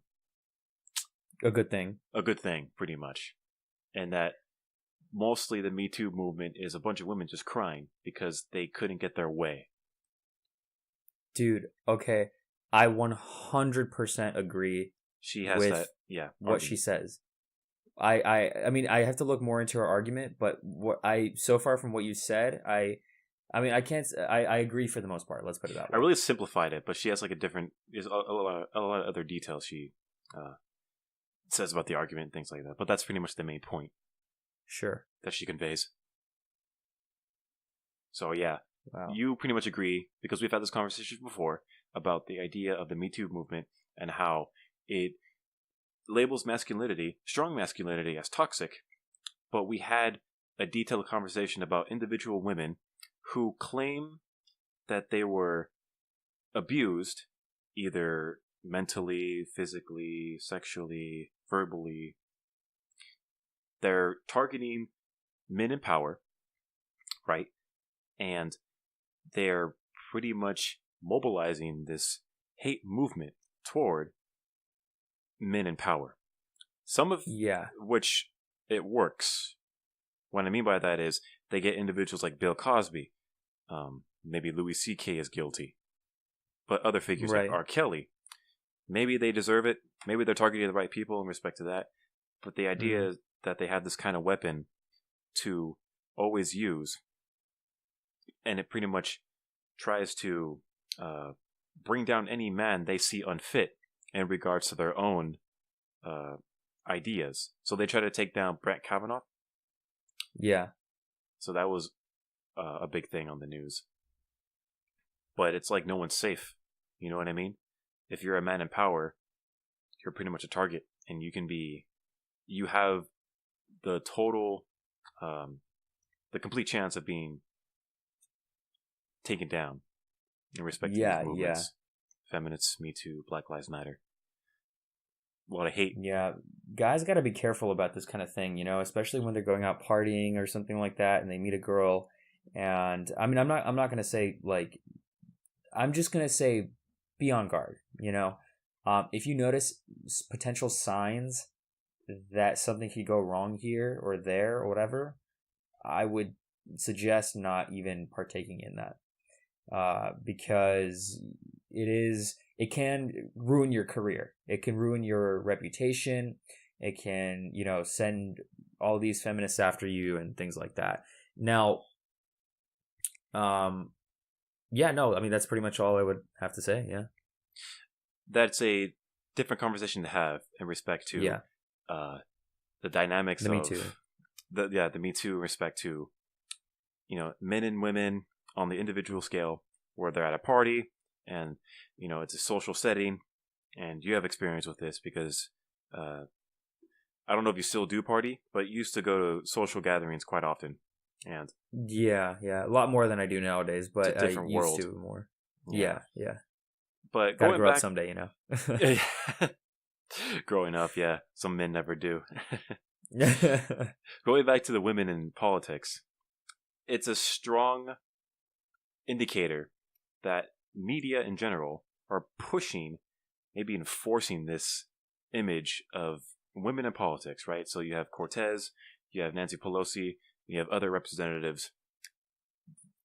a good thing. A good thing, pretty much. And that mostly the Me Too movement is a bunch of women just crying because they couldn't get their way. Dude, okay. I 100% agree. She has with that, what she says. I mean, I have to look more into her argument, but so far from what you said, I agree for the most part. Let's put it that way. I really simplified it, but she has like there's a lot of other details she says about the argument and things like that. But that's pretty much the main point. Sure. That she conveys. So yeah, wow. You pretty much agree, because we've had this conversation before about the idea of the Me Too movement and how it labels masculinity, strong masculinity, as toxic. But we had a detailed conversation about individual women who claim that they were abused, either mentally, physically, sexually, verbally. They're targeting men in power, right? And they're pretty much mobilizing this hate movement toward men in power. Some of which it works. What I mean by that is they get individuals like Bill Cosby. Maybe Louis C.K. is guilty. But other figures like R. Kelly, maybe they deserve it. Maybe they're targeting the right people in respect to that. But the idea is that they have this kind of weapon to always use, and it pretty much tries to bring down any man they see unfit in regards to their own ideas. So they try to take down Brett Kavanaugh. Yeah. So that was a big thing on the news. But it's like no one's safe. You know what I mean? If you're a man in power, you're pretty much a target, and you have the total, the complete chance of being taken down in respect to these movements. Feminists, Me Too, Black Lives Matter. A lot of hate. Yeah, guys got to be careful about this kind of thing, you know, especially when they're going out partying or something like that, and they meet a girl. And I mean, I'm not gonna say like, I'm just gonna say, be on guard. You know, if you notice potential signs that something could go wrong here or there or whatever, I would suggest not even partaking in that, because it can ruin your career. It can ruin your reputation. It can, you know, send all these feminists after you and things like that. Now, yeah, no, I mean, that's pretty much all I would have to say. Yeah. That's a different conversation to have in respect to the dynamics the of Me Too. The Me Too in respect to, you know, men and women on the individual scale, where they're at a party and, you know, it's a social setting, and you have experience with this because I don't know if you still do party, but you used to go to social gatherings quite often. And yeah, a lot more than I do nowadays, but I used world. to more. Yeah. But gotta grow up someday, you know. Growing up, yeah, some men never do. Going back to the women in politics, it's a strong indicator that media in general are pushing, maybe enforcing this image of women in politics, right? So you have Cortez, you have Nancy Pelosi, you have other representatives.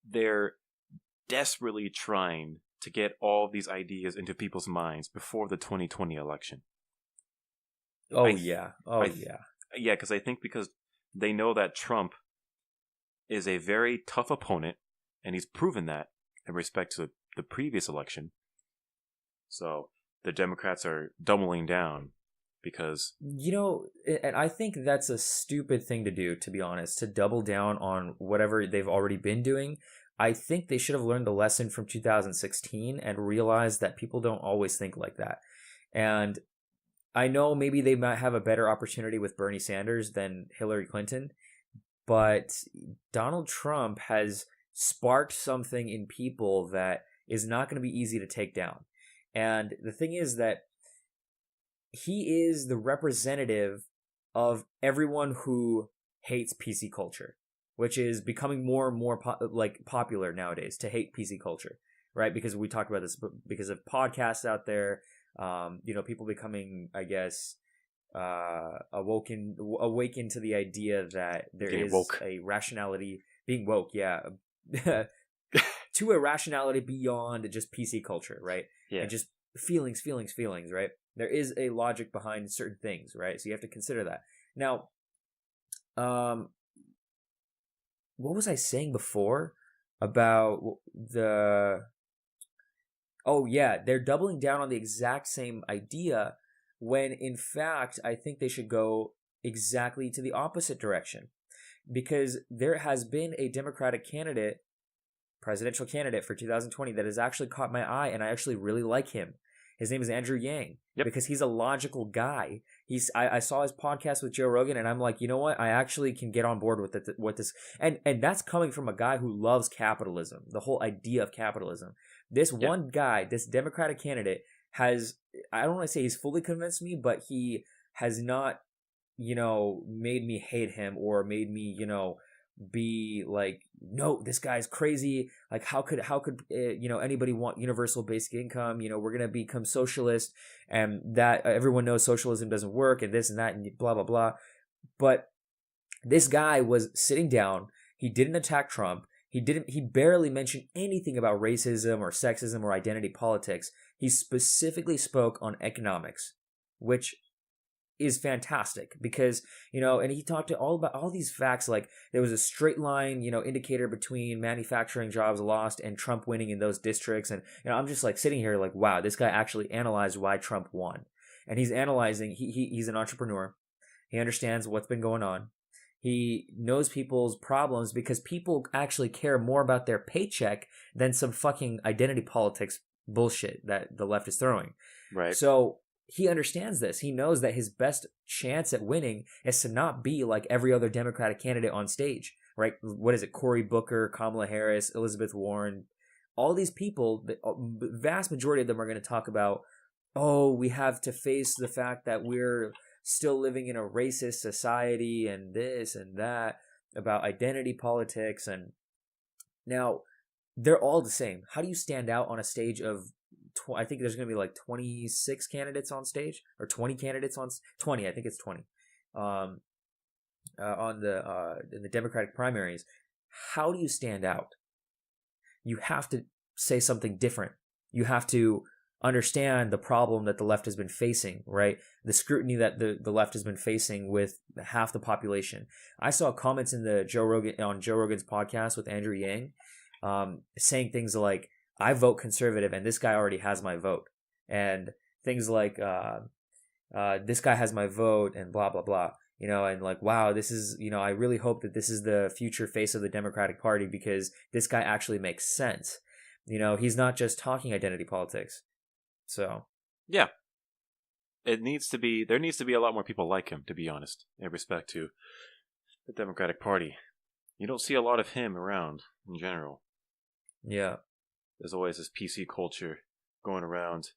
They're desperately trying to get all these ideas into people's minds before the 2020 election. Yeah, because I think because they know that Trump is a very tough opponent, and he's proven that in respect to the previous election. So the Democrats are doubling down because... You know, and I think that's a stupid thing to do, to be honest, to double down on whatever they've already been doing. I think they should have learned the lesson from 2016 and realized that people don't always think like that. And I know maybe they might have a better opportunity with Bernie Sanders than Hillary Clinton, but Donald Trump has sparked something in people that is not going to be easy to take down. And the thing is that he is the representative of everyone who hates PC culture, which is becoming more and more popular nowadays, to hate PC culture, right? Because we talked about this because of podcasts out there, you know, people becoming, I guess, awakened to the idea that there is a rationality, being woke, to a rationality beyond just PC culture, right? Yeah. And just feelings, right? There is a logic behind certain things, right? So you have to consider that. Now, what was I saying before about the... Oh, yeah, they're doubling down on the exact same idea when, in fact, I think they should go exactly to the opposite direction. Because there has been a Democratic presidential candidate for 2020 that has actually caught my eye, and I actually really like him. His name is Andrew Yang. Yep. Because he's a logical guy. I saw his podcast with Joe Rogan, and I'm like, you know what? I actually can get on board with this, and that's coming from a guy who loves capitalism, the whole idea of capitalism. This one guy, this Democratic candidate, has, I don't want to say he's fully convinced me, but he has not, made me hate him or made me, be like, no, this guy's crazy. Like, how could anybody want universal basic income? We're gonna become socialist, and that everyone knows socialism doesn't work, and this and that, and blah blah blah. But this guy was sitting down. He didn't attack Trump. He barely mentioned anything about racism or sexism or identity politics. He specifically spoke on economics, which is fantastic because, and he talked about all these facts, like there was a straight line, indicator between manufacturing jobs lost and Trump winning in those districts. And, I'm just like sitting here like, wow, this guy actually analyzed why Trump won. And he's analyzing, he's an entrepreneur. He understands what's been going on. He knows people's problems because people actually care more about their paycheck than some fucking identity politics bullshit that the left is throwing. Right. So he understands this. He knows that his best chance at winning is to not be like every other Democratic candidate on stage, right? What is it? Cory Booker, Kamala Harris, Elizabeth Warren, all these people, the vast majority of them are going to talk about, oh, we have to face the fact that we're still living in a racist society and this and that, about identity politics. And now they're all the same. How do you stand out on a stage of, I think there's going to be like 26 candidates on stage, or 20 candidates on 20. I think it's 20 on in the Democratic primaries. How do you stand out? You have to say something different. You have to understand the problem that the left has been facing, right? The scrutiny that the left has been facing with half the population. I saw comments in on Joe Rogan's podcast with Andrew Yang, saying things like, I vote conservative and this guy already has my vote. And things like, this guy has my vote and blah, blah, blah. And like, wow, this is, I really hope that this is the future face of the Democratic Party because this guy actually makes sense. He's not just talking identity politics. So. Yeah. There needs to be a lot more people like him, to be honest, in respect to the Democratic Party. You don't see a lot of him around in general. Yeah. There's always this PC culture going around,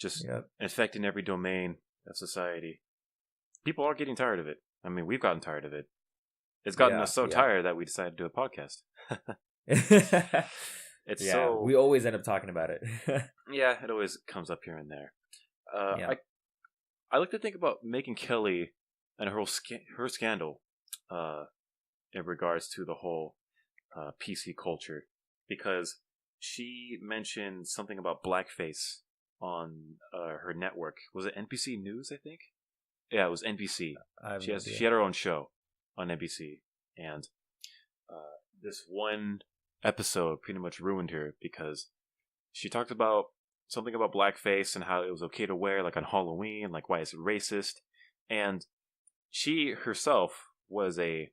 just infecting every domain of society. People are getting tired of it. I mean, we've gotten tired of it. It's gotten us so tired that we decided to do a podcast. We always end up talking about it. Yeah, it always comes up here and there. I like to think about Megyn Kelly and her scandal in regards to the whole PC culture, because she mentioned something about blackface on her network. Was it NBC News, I think? Yeah, it was NBC. She had her own show on NBC, and this one episode pretty much ruined her because she talked about something about blackface and how it was okay to wear, like on Halloween, like why is it racist? And she herself was a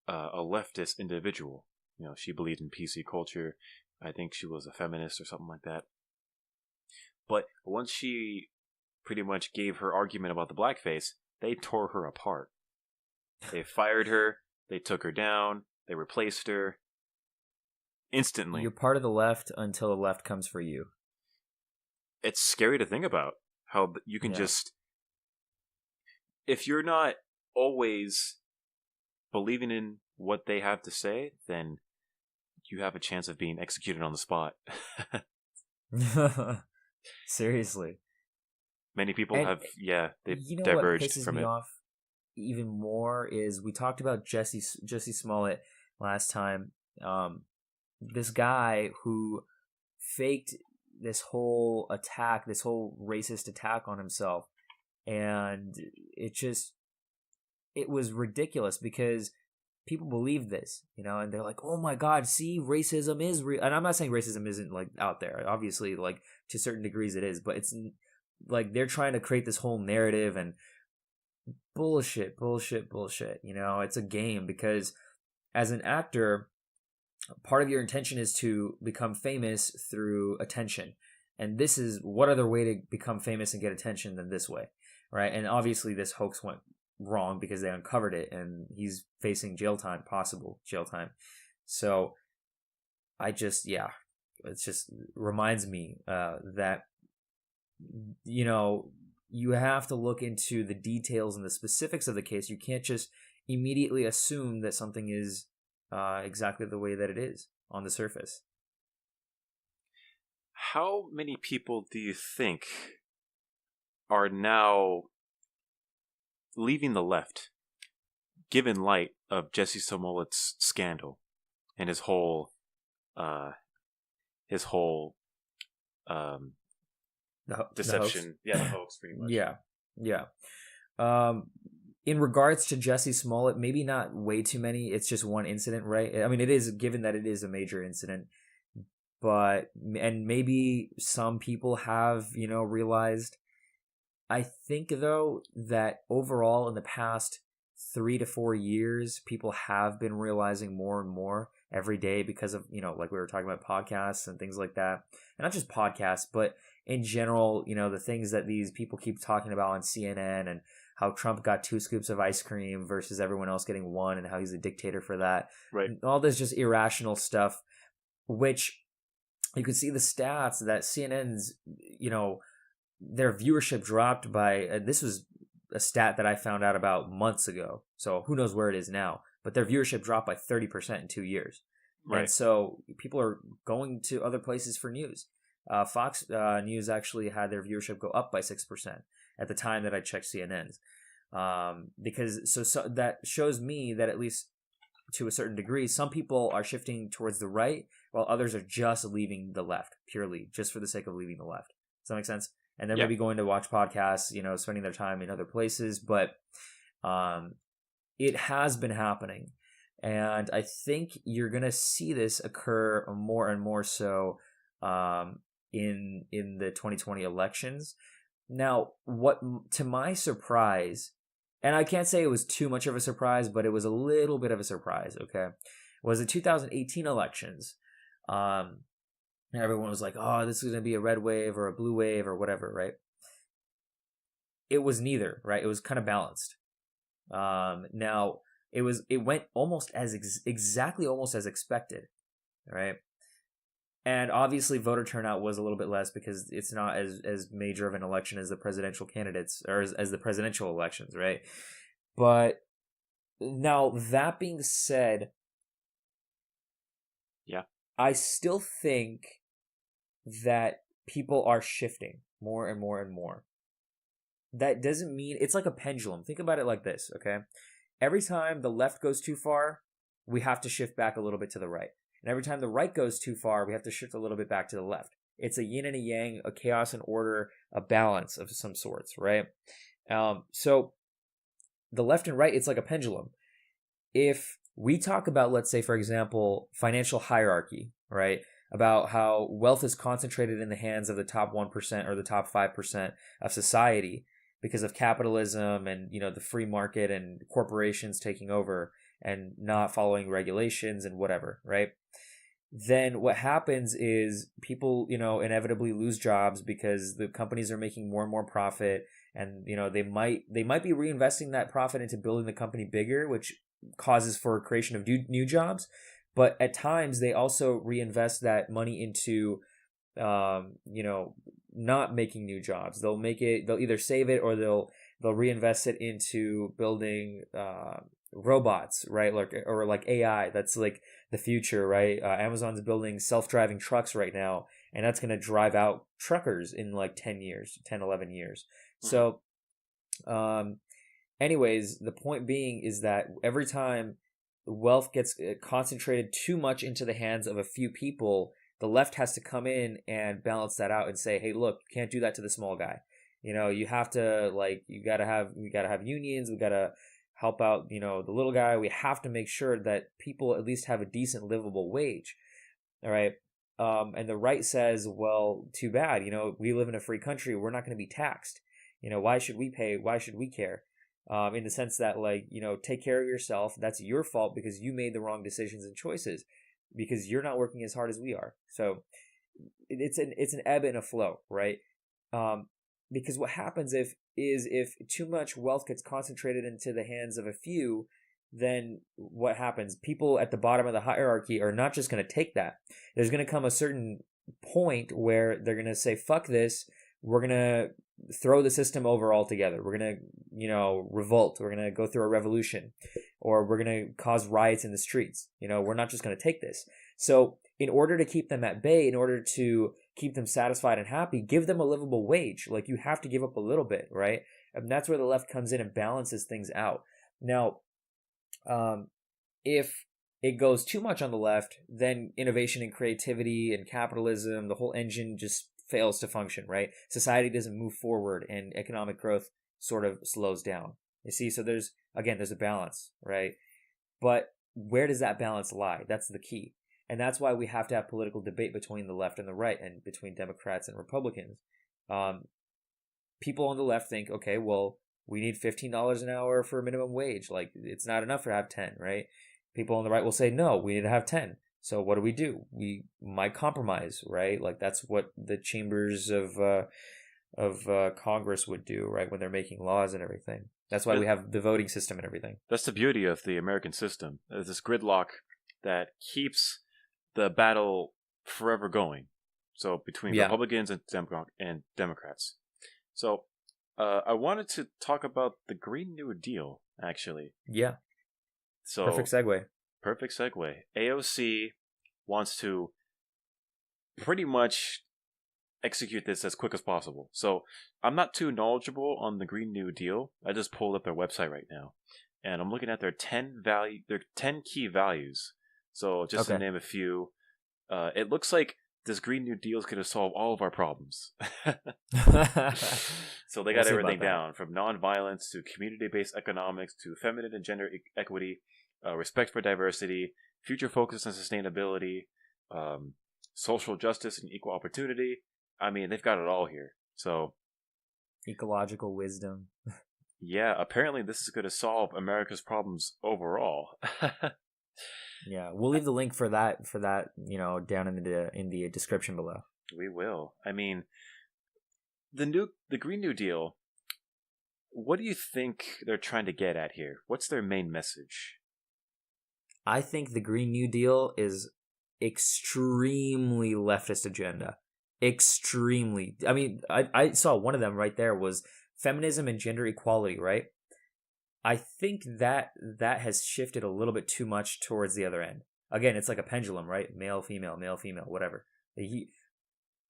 leftist individual. She believed in PC culture. I think she was a feminist or something like that. But once she pretty much gave her argument about the blackface, they tore her apart. They fired her. They took her down. They replaced her instantly. You're part of the left until the left comes for you. It's scary to think about how you can just, if you're not always believing in what they have to say, then you have a chance of being executed on the spot. Seriously. Many people they've diverged what pisses from me it. off even more is we talked about Jesse Smollett last time. This guy who faked this whole attack, this whole racist attack on himself, and it was ridiculous because people believe this, and they're like, oh my God, see, racism is real. And I'm not saying racism isn't like out there. Obviously, like to certain degrees it is, but it's like they're trying to create this whole narrative and bullshit. It's a game because as an actor, part of your intention is to become famous through attention. And this is what other way to become famous and get attention than this way, right? And obviously this hoax went wrong because they uncovered it, and he's facing jail time, possible jail time. So it just reminds me that, you have to look into the details and the specifics of the case. You can't just immediately assume that something is exactly the way that it is on the surface. How many people do you think are now leaving the left, given light of Jesse Smollett's scandal and his whole deception? The Yeah, the hoax, pretty much. Yeah. In regards to Jesse Smollett, maybe not way too many. It's just one incident, right? I mean, it is, given that it is a major incident, and maybe some people have, realized. I think, though, that overall in the past 3 to 4 years, people have been realizing more and more every day because of, like we were talking about, podcasts and things like that. And not just podcasts, but in general, the things that these people keep talking about on CNN, and how Trump got 2 scoops of ice cream versus everyone else getting 1, and how he's a dictator for that. Right. And all this just irrational stuff, which you could see the stats that CNN's, their viewership dropped by, this was a stat that I found out about months ago, so who knows where it is now, but their viewership dropped by 30% in 2 years. Right. And so people are going to other places for news. Fox News actually had their viewership go up by 6% at the time that I checked CNN's. Because so that shows me that, at least to a certain degree, some people are shifting towards the right, while others are just leaving the left, purely just for the sake of leaving the left. Does that make sense? And they're maybe going to watch podcasts, spending their time in other places, but it has been happening. And I think you're going to see this occur more and more so in the 2020 elections. Now, to my surprise, and I can't say it was too much of a surprise, but it was a little bit of a surprise, okay, was the 2018 elections. Everyone was like, oh, this is going to be a red wave or a blue wave or whatever, right? It was neither, right? It was kind of balanced. Now, it went almost exactly as expected, right? And obviously voter turnout was a little bit less because it's not as major of an election as the presidential candidates, or as the presidential elections, right? But now, that being said, I still think that people are shifting more and more and more. That doesn't mean, it's like a pendulum. Think about it like this, okay? Every time the left goes too far, we have to shift back a little bit to the right. And every time the right goes too far, we have to shift a little bit back to the left. It's a yin and a yang, a chaos and order, a balance of some sorts, right? So the left and right, it's like a pendulum. If we talk about, let's say, for example, financial hierarchy, right? About how wealth is concentrated in the hands of the top 1% or the top 5% of society because of capitalism and, the free market and corporations taking over and not following regulations and whatever, right? Then what happens is people, inevitably lose jobs because the companies are making more and more profit, and, they might be reinvesting that profit into building the company bigger, which causes for creation of new jobs. But at times they also reinvest that money into, not making new jobs. They'll either save it or they'll reinvest it into building robots, right? Like AI. That's like the future, right? Amazon's building self-driving trucks right now, and that's going to drive out truckers in like 10, 11 years. So, anyways, the point being is that every time wealth gets concentrated too much into the hands of a few people, the left has to come in and balance that out and say, hey, look, you can't do that to the small guy. You have to, we gotta have unions. We gotta help out, the little guy. We have to make sure that people at least have a decent livable wage. All right. And the right says, well, too bad. We live in a free country. We're not going to be taxed. Why should we pay? Why should we care? In the sense that, take care of yourself. That's your fault because you made the wrong decisions and choices, because you're not working as hard as we are. So it's an ebb and a flow, right? Um, because what happens if too much wealth gets concentrated into the hands of a few, then what happens? People at the bottom of the hierarchy are not just going to take that. There's going to come a certain point where they're going to say, "Fuck this! We're going to throw the system over altogether. We're going to, revolt. We're going to go through a revolution, or we're going to cause riots in the streets. We're not just going to take this." So, in order to keep them at bay, in order to keep them satisfied and happy, give them a livable wage. Like, you have to give up a little bit, right? And that's where the left comes in and balances things out. Now, if it goes too much on the left, then innovation and creativity and capitalism, the whole engine just fails to function, right? Society doesn't move forward and economic growth sort of slows down. You see, so there's a balance, right? But where does that balance lie? That's the key. And that's why we have to have political debate between the left and the right, and between Democrats and Republicans. People on the left think, okay, well, we need $15 an hour for a minimum wage. Like, it's not enough to have 10, right? People on the right will say, no, we need to have 10. So what do? We might compromise, right? Like, that's what the chambers of Congress would do, right? When they're making laws and everything. That's why we have the voting system and everything. That's the beauty of the American system. There's this gridlock that keeps the battle forever going. So between Republicans and Democrats. So I wanted to talk about the Green New Deal, actually. Yeah. So Perfect segue. AOC wants to pretty much execute this as quick as possible. So I'm not too knowledgeable on the Green New Deal. I just pulled up their website right now, and I'm looking at their 10 key values. So just to name a few, it looks like this Green New Deal is going to solve all of our problems. So they got everything down, from nonviolence to community-based economics to feminine and gender equity, respect for diversity, future focus on sustainability, social justice and equal opportunity. I mean, they've got it all here. So, ecological wisdom. Yeah, apparently this is going to solve America's problems overall. Yeah, we'll leave the link for that, down in the description below. We will. I mean, the Green New Deal, what do you think they're trying to get at here? What's their main message? I think the Green New Deal is extremely leftist agenda. Extremely. I mean, I saw one of them right there was feminism and gender equality, right? I think that has shifted a little bit too much towards the other end. Again, it's like a pendulum, right? Male, female, whatever.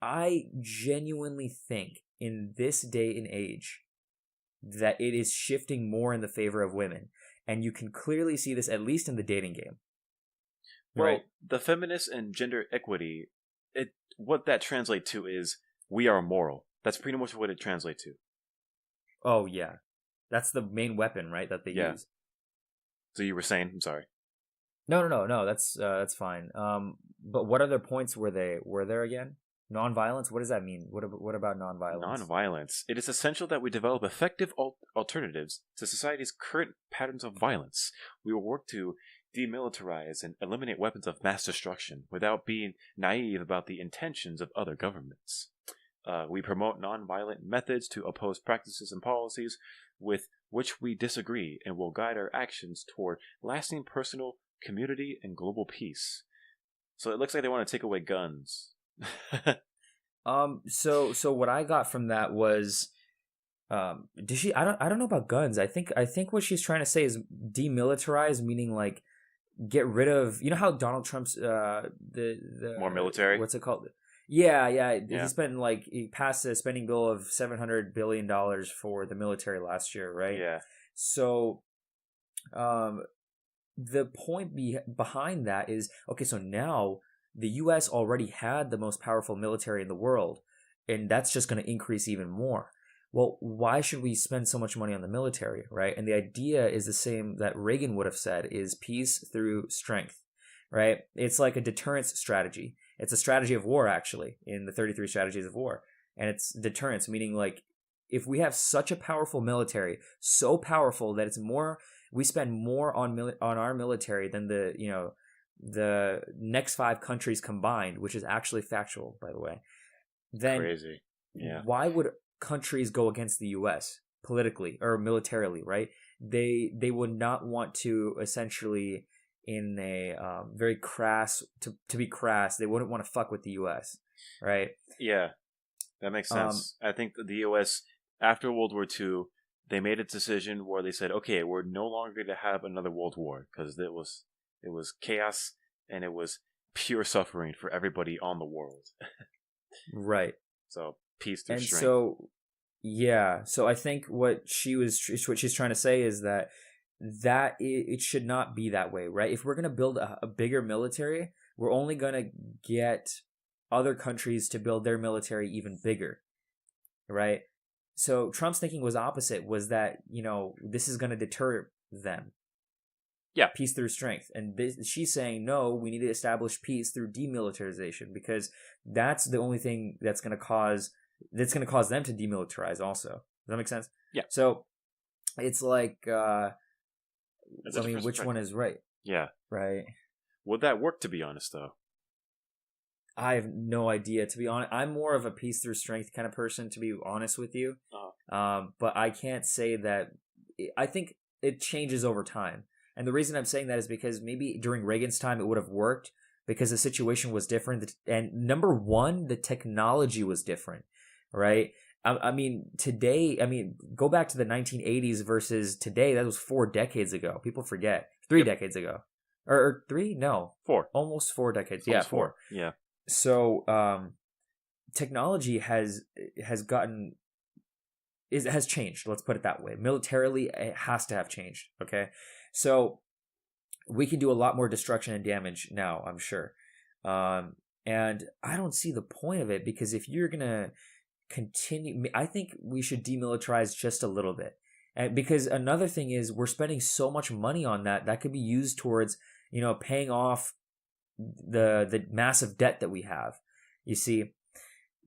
I genuinely think in this day and age that it is shifting more in the favor of women. And you can clearly see this, at least in the dating game. Well, right? The feminist and gender equity, what that translates to is we are moral. That's pretty much what it translates to. Oh, yeah. That's the main weapon, right, that they use. So you were saying? I'm sorry. No. That's fine. But what other points were there again? Nonviolence? What does that mean? What about nonviolence? Nonviolence. It is essential that we develop effective alternatives to society's current patterns of violence. We will work to demilitarize and eliminate weapons of mass destruction without being naive about the intentions of other governments. We promote nonviolent methods to oppose practices and policies with which we disagree, and will guide our actions toward lasting personal, community, and global peace. So it looks like they want to take away guns. So what I got from that was, did she? I don't know about guns. I think what she's trying to say is demilitarize, meaning like get rid of. You know how Donald Trump's the more military. What's it called? Yeah. He passed a spending bill of $700 billion for the military last year, right? Yeah. So, the point behind that is, okay, so now the U.S. already had the most powerful military in the world, and that's just going to increase even more. Well, why should we spend so much money on the military, right? And the idea is the same that Reagan would have said, is peace through strength, right? It's like a deterrence strategy. It's a strategy of war, actually, in the 33 strategies of war. And it's deterrence, meaning like if we have such a powerful military, so powerful that we spend more on our military than the the next 5 countries combined, which is actually factual, by the way, then Crazy. Yeah. why would countries go against the U.S. politically or militarily, right? They would not want to essentially, in a very crass, to be crass, they wouldn't want to fuck with the U.S., right? Yeah, that makes sense. I think that the U.S. after World War II, they made a decision where they said, okay, we're no longer going to have another World War because it was chaos and it was pure suffering for everybody on the world. Right. So peace through And strength. so, yeah. So I think what she's trying to say is that it should not be that way, right? If we're going to build a bigger military, we're only going to get other countries to build their military even bigger, right? So Trump's thinking was opposite, was that, this is going to deter them. Yeah. Peace through strength. And she's saying, no, we need to establish peace through demilitarization, because that's the only thing that's going to cause them to demilitarize also. Does that make sense? Yeah. So it's like, That's which one is right? Yeah. Right. Would that work, to be honest, though? I have no idea, to be honest. I'm more of a peace through strength kind of person, to be honest with you. But I can't say that. I think it changes over time. And the reason I'm saying that is because maybe during Reagan's time it would have worked because the situation was different. And number one, the technology was different, right? I mean, today, go back to the 1980s versus today. That was 4 decades ago. People forget. 3 decades ago. Or 3? No. 4. Almost 4 decades. Almost yeah, 4. Yeah. So technology has changed. Let's put it that way. Militarily, it has to have changed. Okay, so we can do a lot more destruction and damage now, I'm sure. And I don't see the point of it, because if you're gonna continue, I think we should demilitarize just a little bit. And because another thing is, we're spending so much money on that could be used towards, paying off the massive debt that we have. You see,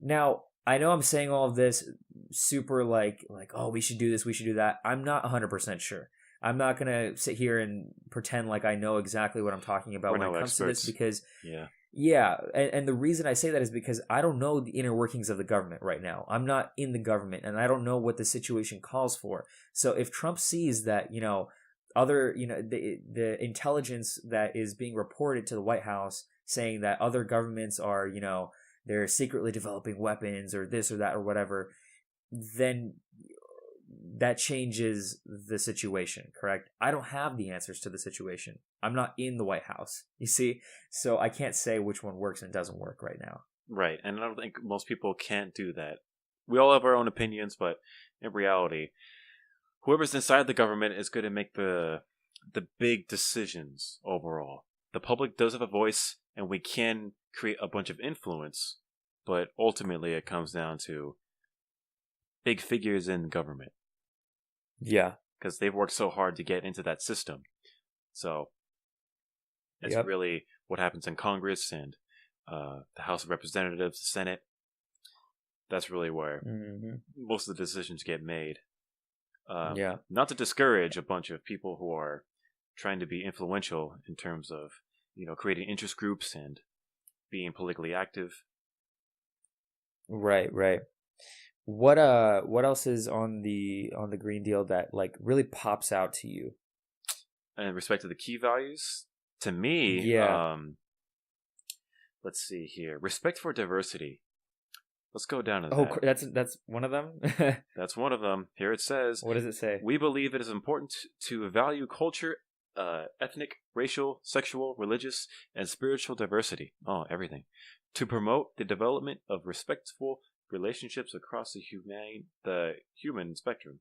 now I know I'm saying all of this super like, oh, we should do this, we should do that. I'm not 100% sure. I'm not gonna sit here and pretend like I know exactly what I'm talking about when it comes to this, because and the reason I say that is because I don't know the inner workings of the government right now. I'm not in the government, and I don't know what the situation calls for. So if Trump sees that, other, the intelligence that is being reported to the White House saying that other governments are, they're secretly developing weapons or this or that or whatever, then that changes the situation, correct? I don't have the answers to the situation. I'm not in the White House, you see? So I can't say which one works and doesn't work right now. Right, and I don't think most people can't do that. We all have our own opinions, but in reality, whoever's inside the government is going to make the big decisions overall. The public does have a voice, and we can create a bunch of influence, but ultimately it comes down to big figures in government. Yeah. Because they've worked so hard to get into that system. So it's really what happens in Congress and the House of Representatives, the Senate. That's really where most of the decisions get made. Not to discourage a bunch of people who are trying to be influential in terms of, creating interest groups and being politically active. Right. What else is on the Green Deal that like pops out to you? In respect to the key values, to me, let's see here. Respect for diversity. Let's go down to that. Oh, that's one of them? That's one of them. Here it says. What does it say? We believe it is important to value culture, ethnic, racial, sexual, religious, and spiritual diversity. Oh, everything. To promote the development of respectful relationships across the human spectrum.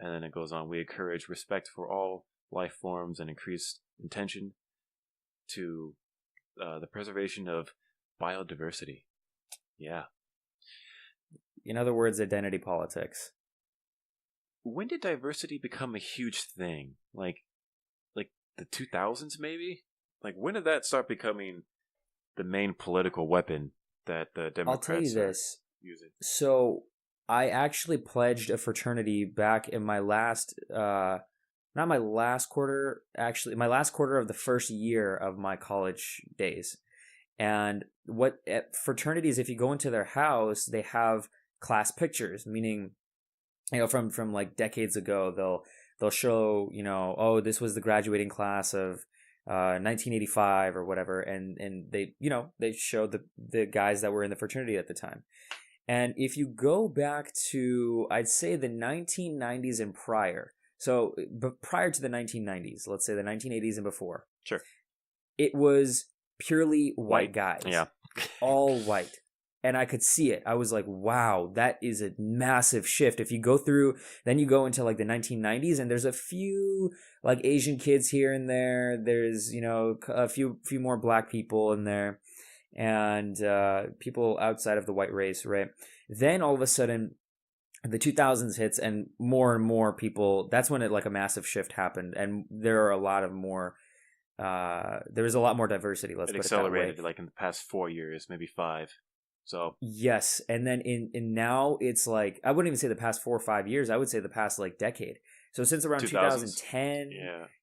And then it goes on. We encourage respect for all life forms and increased attention to the preservation of biodiversity. Yeah. In other words, identity politics. When did diversity become a huge thing? Like the 2000s, maybe? Like, when did that start becoming the main political weapon that the Democrats I'll tell you this. Using? So I actually pledged a fraternity back in my last not my last quarter, actually, my last quarter of the first year of my college days. And what at fraternities, if you go into their house, they have class pictures, meaning, from like decades ago, they'll show, oh, this was the graduating class of 1985 or whatever, and they show the guys that were in the fraternity at the time. And if you go back to, I'd say, the 1990s and prior, so but prior to the 1990s, let's say the 1980s and before, Sure. it was purely white guys. Yeah. All white. And I could see it. I was like, wow, that is a massive shift. If you go through, then you go into like the 1990s, and there's a few like Asian kids here and there. There's, a few more black people in there, and people outside of the white race, right? Then all of a sudden, the 2000s hits, and more people. That's when a massive shift happened, and there are a lot of more. There was a lot more diversity. Let's It put it that way. accelerated like in the past 4 years, maybe 5. So Yes, and then in now it's like, I wouldn't even say the past 4 or 5 years. I would say the past like decade. So since around 2000s. 2010,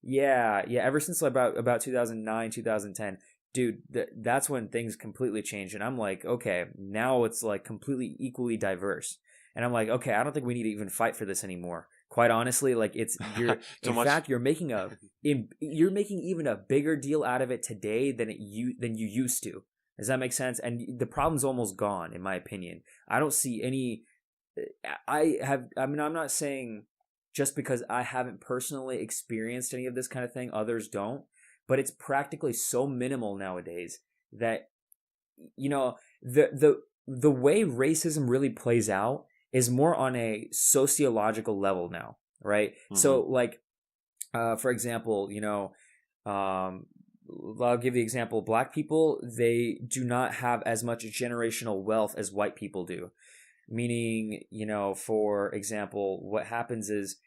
Yeah. yeah, ever since about 2009, 2010, dude, that's when things completely changed. And I'm like, okay, now it's like completely equally diverse. And I'm like, okay, I don't think we need to even fight for this anymore. Quite honestly, like in fact, you're making even a bigger deal out of it today than you used to. Does that make sense? And the problem's almost gone, in my opinion. I don't see any. I'm not saying just because I haven't personally experienced any of this kind of thing, others don't. But it's practically so minimal nowadays that, the way racism really plays out is more on a sociological level now, right? Mm-hmm. So, like, for example, I'll give the example. Black people, they do not have as much generational wealth as white people do. Meaning, for example, what happens is,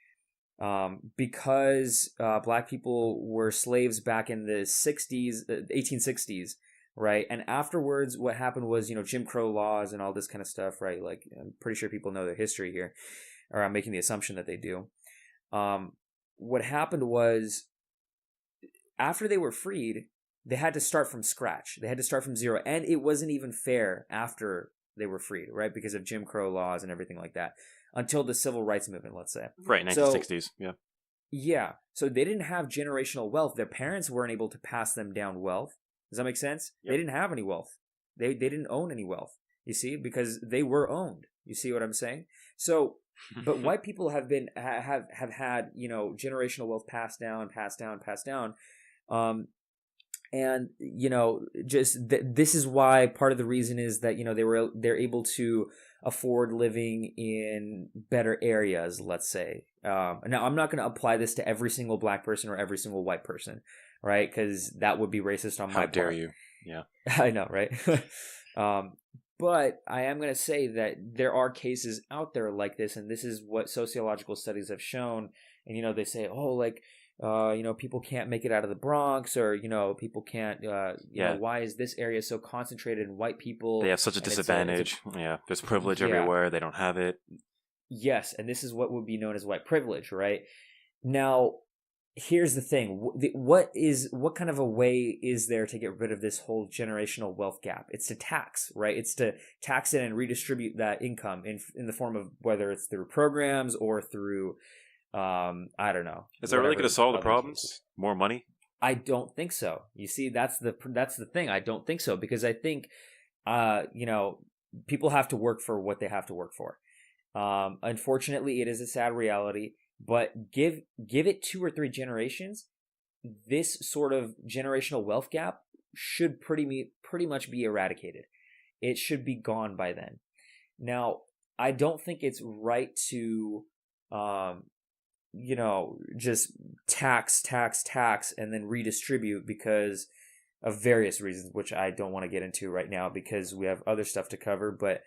because black people were slaves back in the 1860s, right? And afterwards, what happened was, Jim Crow laws and all this kind of stuff, right? Like, I'm pretty sure people know their history here, or I'm making the assumption that they do. What happened was, after they were freed, they had to start from scratch. They had to start from zero. And it wasn't even fair after they were freed, right? Because of Jim Crow laws and everything like that. Until the civil rights movement, let's say. Right, 1960s, yeah. Yeah. So they didn't have generational wealth. Their parents weren't able to pass them down wealth. Does that make sense? Yep. They didn't have any wealth. They didn't own any wealth, you see, because they were owned. You see what I'm saying? So, but white people have had, generational wealth passed down. And just this is why part of the reason is that they're able to afford living in better areas, let's say. Now I'm not going to apply this to every single black person or every single white person, right? Because that would be racist on my part. How dare you? Yeah, I know, right? But I am going to say that there are cases out there like this, and this is what sociological studies have shown. And they say, oh, like, people can't make it out of the Bronx, or, people can't, why is this area so concentrated in white people? They have such a disadvantage. There's privilege everywhere. They don't have it. Yes, and this is what would be known as white privilege, right? Now, here's the thing. What kind of a way is there to get rid of this whole generational wealth gap? It's to tax, right? It's to tax it and redistribute that income in the form of, whether it's through programs or through... I don't know. Is that really going to solve the problems? Cases. More money? I don't think so. You see, that's the thing. I don't think so, because I think, people have to work for what they have to work for. Unfortunately, it is a sad reality. But give it 2 or 3 generations, this sort of generational wealth gap should pretty much be eradicated. It should be gone by then. Now, I don't think it's right to just tax and then redistribute because of various reasons, which I don't want to get into right now because we have other stuff to cover. But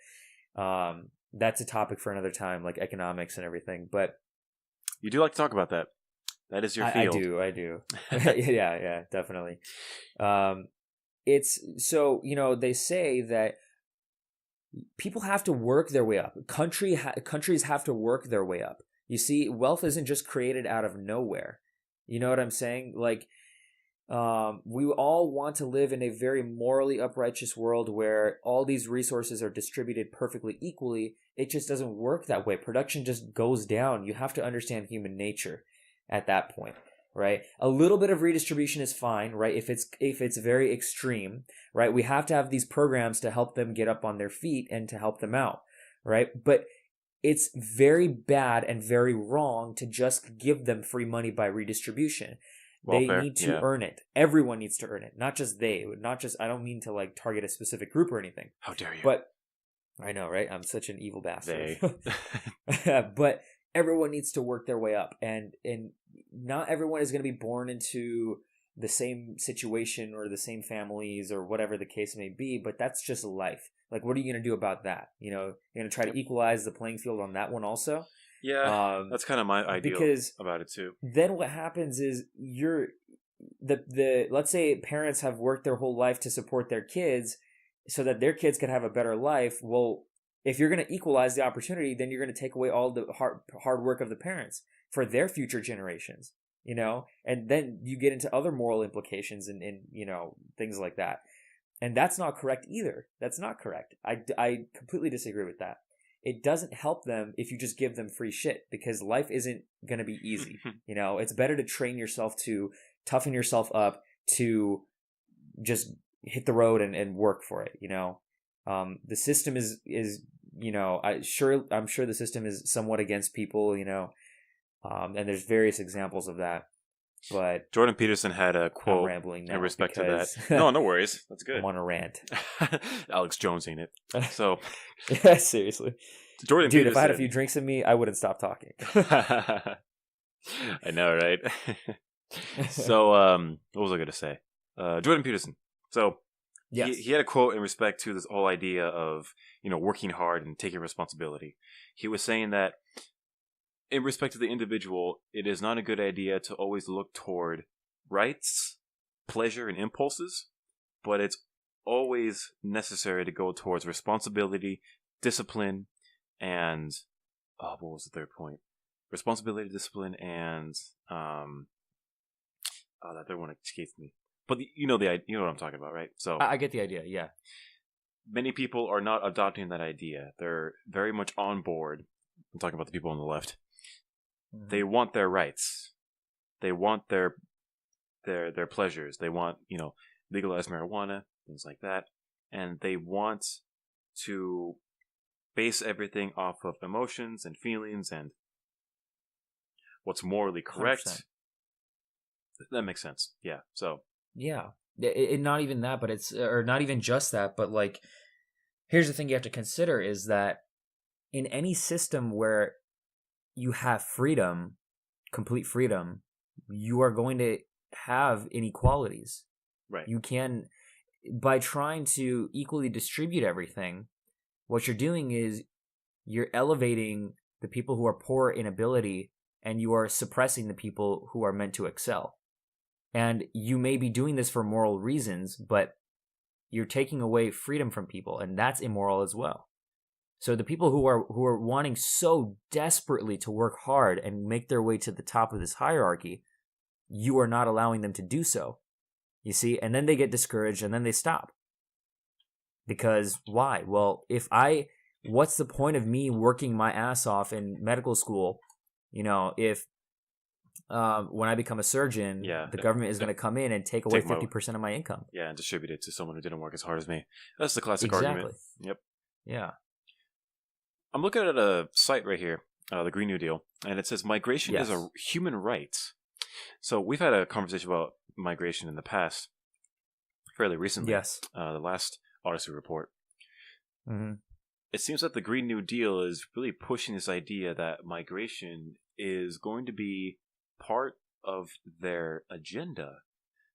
that's a topic for another time, like economics and everything. But you do like to talk about that. That is your field. I do. yeah, definitely. It's so, they say that people have to work their way up. Countries have to work their way up. You see, wealth isn't just created out of nowhere. You know what I'm saying? Like, we all want to live in a very morally uprighteous world where all these resources are distributed perfectly equally. It just doesn't work that way. Production just goes down. You have to understand human nature at that point, right? A little bit of redistribution is fine, right? If it's very extreme, right? We have to have these programs to help them get up on their feet and to help them out, right? But it's very bad and very wrong to just give them free money by redistribution. They Welfare, need to yeah. earn it. Everyone needs to earn it. Not just they. Not just, I don't mean to like target a specific group or anything. How dare you? But I know, right? I'm such an evil bastard. They. But everyone needs to work their way up. And not everyone is going to be born into the same situation or the same families or whatever the case may be, but that's just life. Like, what are you going to do about that? You know, you're going to try to equalize the playing field on that one also. Yeah, that's kind of my ideal Because about it too. then what happens is the let's say parents have worked their whole life to support their kids so that their kids could have a better life. Well, if you're going to equalize the opportunity, then you're going to take away all the hard work of the parents for their future generations, you know? And then you get into other moral implications and you know, things like that. And that's not correct either. That's not correct. I completely disagree with that. It doesn't help them if you just give them free shit because life isn't going to be easy. You know, it's better to train yourself to toughen yourself up to just hit the road and work for it. You know, the system is, you know, I'm sure the system is somewhat against people, you know, and there's various examples of that. But Jordan Peterson had a I'm quote rambling now in respect to that. because No, no worries. That's good. I'm on a rant. Alex Jones ain't it. So Yeah, seriously. Jordan Dude, Peterson. if I had a few drinks in me, I wouldn't stop talking. I know, right? So, what was I going to say? Jordan Peterson. So, Yes. he had a quote in respect to this whole idea of, you know, working hard and taking responsibility. He was saying that in respect to the individual, it is not a good idea to always look toward rights, pleasure, and impulses, but it's always necessary to go towards responsibility, discipline, and what was the third point? Responsibility, discipline, and that third one escapes me. But you know what I'm talking about, right? So I get the idea. Yeah. many people are not adopting that idea. They're very much on board. I'm talking about the people on the left. Mm-hmm. They want their rights. They want their pleasures. They want, you know, legalized marijuana, things like that, and they want to base everything off of emotions and feelings and what's morally correct. 100%. That makes sense. Yeah. So Yeah. Not even that, but or not even just that, but like, here's the thing you have to consider is that in any system where you have freedom, complete freedom, you are going to have inequalities. right. You can, by trying to equally distribute everything, what you're doing is you're elevating the people who are poor in ability and you are suppressing the people who are meant to excel. And you may be doing this for moral reasons, but you're taking away freedom from people, and that's immoral as well. So the people who are wanting so desperately to work hard and make their way to the top of this hierarchy, you are not allowing them to do so. You see, and then they get discouraged and then they stop. Because why? Well, what's the point of me working my ass off in medical school? You know, if when I become a surgeon, the government is going to come in and take away 50% of my income. Yeah, and distribute it to someone who didn't work as hard as me. That's the classic Exactly. argument. Yep. Yeah. I'm looking at a site right here, the Green New Deal, and it says migration Yes. is a human right. So we've had a conversation about migration in the past, fairly recently. Yes. The last Odyssey report. Mm-hmm. It seems that the Green New Deal is really pushing this idea that migration is going to be part of their agenda.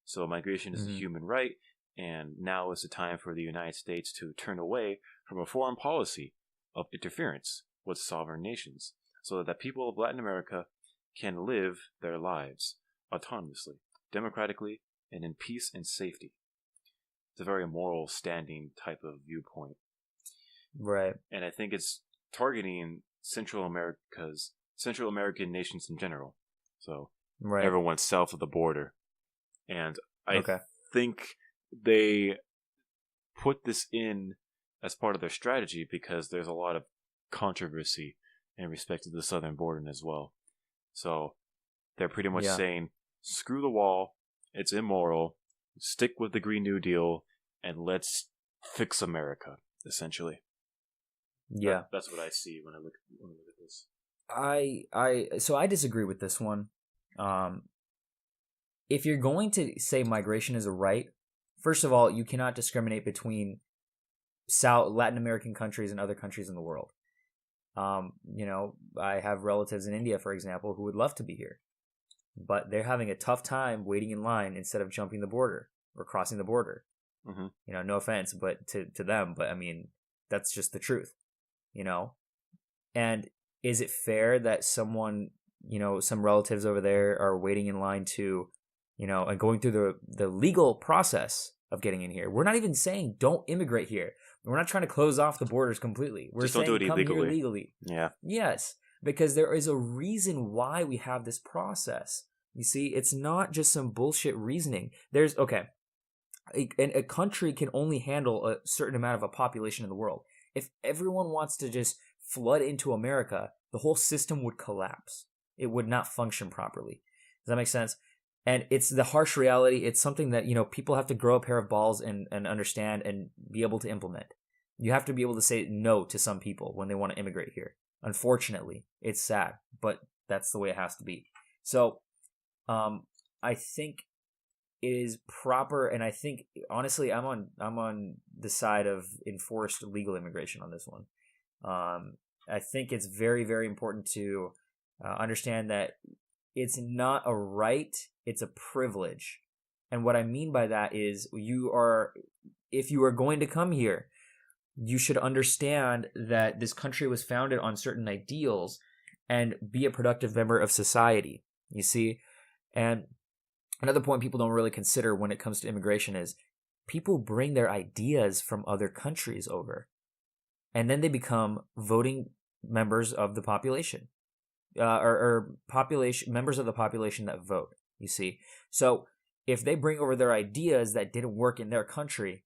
So migration is a human right, and now is the time for the United States to turn away from a foreign policy of interference with sovereign nations so that people of Latin America can live their lives autonomously, democratically, and in peace and safety. It's a very moral standing type of viewpoint. Right. And I think it's targeting Central American nations in general. So Right. everyone south of the border. And I Okay. think they put this in as part of their strategy because there's a lot of controversy in respect to the southern border as well. So they're pretty much Yeah. saying, screw the wall, it's immoral, stick with the Green New Deal, and let's fix America, essentially. Yeah. That's what I see when I look at this. So I disagree with this one. If you're going to say migration is a right, first of all, you cannot discriminate between Latin American countries and other countries in the world. I have relatives in India, for example, who would love to be here, but they're having a tough time waiting in line instead of jumping the border or crossing the border. Mm-hmm. No offense, but to them, but I mean, that's just the truth, And is it fair that someone, some relatives over there are waiting in line to, and going through the legal process of getting in here? We're not even saying don't immigrate here. We're not trying to close off the borders completely. We're Just don't saying do it come here illegally. legally. Yeah. Yes, because there is a reason why we have this process. You see, it's not just some bullshit reasoning. A country can only handle a certain amount of a population in the world. If everyone wants to just flood into America, the whole system would collapse. It would not function properly. Does that make sense? And it's the harsh reality. It's something that, people have to grow a pair of balls and understand and be able to implement. You have to be able to say no to some people when they want to immigrate here. Unfortunately, it's sad, but that's the way it has to be. So, I think it is proper, and I think honestly, I'm on the side of enforced legal immigration on this one. I think it's very, very important to understand that it's not a right, it's a privilege. And what I mean by that is if you are going to come here, you should understand that this country was founded on certain ideals and be a productive member of society. You see? And another point people don't really consider when it comes to immigration is people bring their ideas from other countries over, and then they become voting members of the population, or population members of the population that vote. You see, so if they bring over their ideas that didn't work in their country,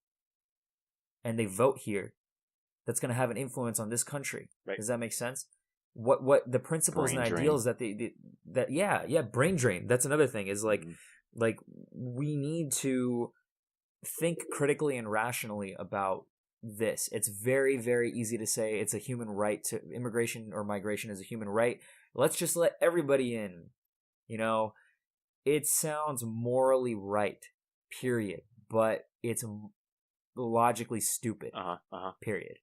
and they vote here, that's going to have an influence on this country. Right. Does that make sense? What the principles Brain and drain. ideals brain drain. That's another thing is like we need to think critically and rationally about this. It's very, very easy to say it's a human right to immigration or migration is a human right. Let's just let everybody in. It sounds morally right, period, but it's logically stupid. Period.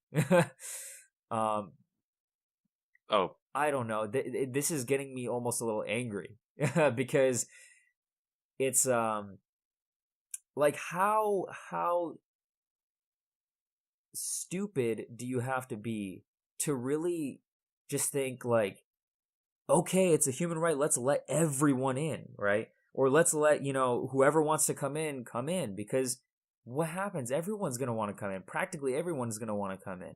Oh, I don't know. This is getting me almost a little angry because it's like how stupid do you have to be to really just think like, okay, it's a human right, let's let everyone in, right? Or let's let, whoever wants to come in, because what happens? Everyone's going to want to come in. Practically everyone's going to want to come in.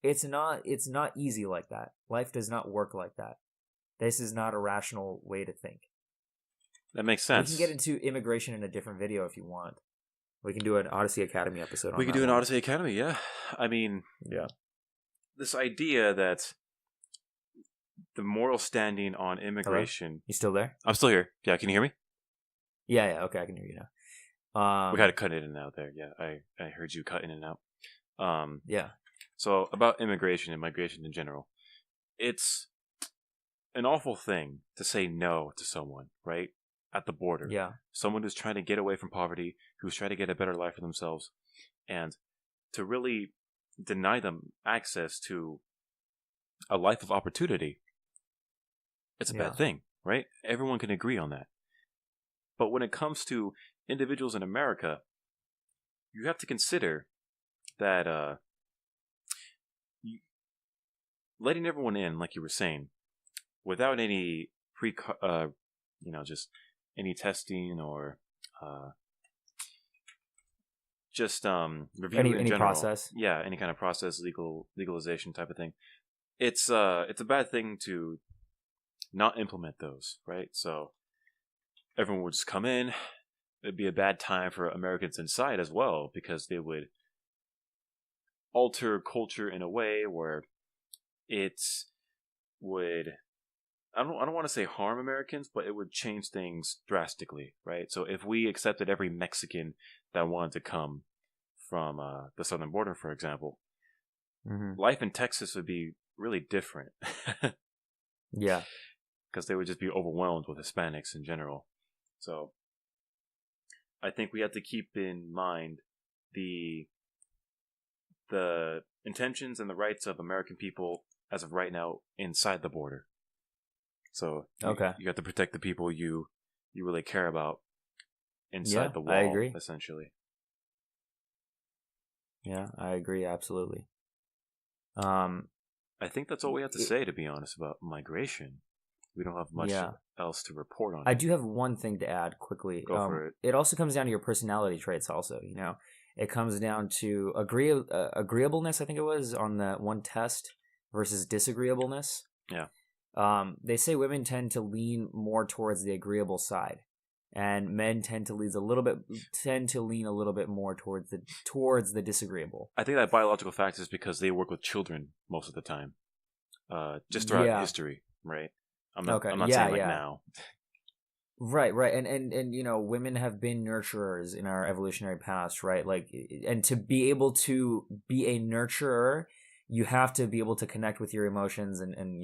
It's not easy like that. Life does not work like that. This is not a rational way to think. That makes sense. We can get into immigration in a different video if you want. We can do an Odyssey Academy episode on We could that do an one. Odyssey Academy, yeah. I mean, yeah. This idea that the moral standing on immigration. Hello? You still there? I'm still here. Yeah, can you hear me? Yeah. Okay, I can hear you now. We got to cut in and out there. Yeah, I heard you cut in and out. Yeah. So about immigration and migration in general, it's an awful thing to say no to someone, right? At the border. Yeah. Someone who's trying to get away from poverty, who's trying to get a better life for themselves, and to really deny them access to a life of opportunity. It's a bad thing, right? Everyone can agree on that. But when it comes to individuals in America, you have to consider that letting everyone in, like you were saying, without any just any testing or just review in any general. process. Yeah, any kind of process, legalization type of thing. It's a bad thing to not implement those, right? So everyone would just come in. It'd be a bad time for Americans inside as well, because they would alter culture in a way where it would, I don't want to say harm Americans, but it would change things drastically, right? So if we accepted every Mexican that wanted to come from the southern border, for example, life in Texas would be really different. Yeah. Because they would just be overwhelmed with Hispanics in general. So I think we have to keep in mind the intentions and the rights of American people as of right now inside the border. So you have to protect the people you really care about inside the wall, I agree. essentially. Yeah, I agree absolutely. I think that's all we have to say, to be honest, about migration. We don't have much else to report on. I do have one thing to add quickly. Go for it. It also comes down to your personality traits. Also, it comes down to agreeableness. I think it was on the one test versus disagreeableness. Yeah. They say women tend to lean more towards the agreeable side, and men tend to lean a little bit more towards the disagreeable. I think that biological fact is because they work with children most of the time, just throughout history, right? I'm not saying like now. Right, and women have been nurturers in our evolutionary past, right? Like, and to be able to be a nurturer, you have to be able to connect with your emotions and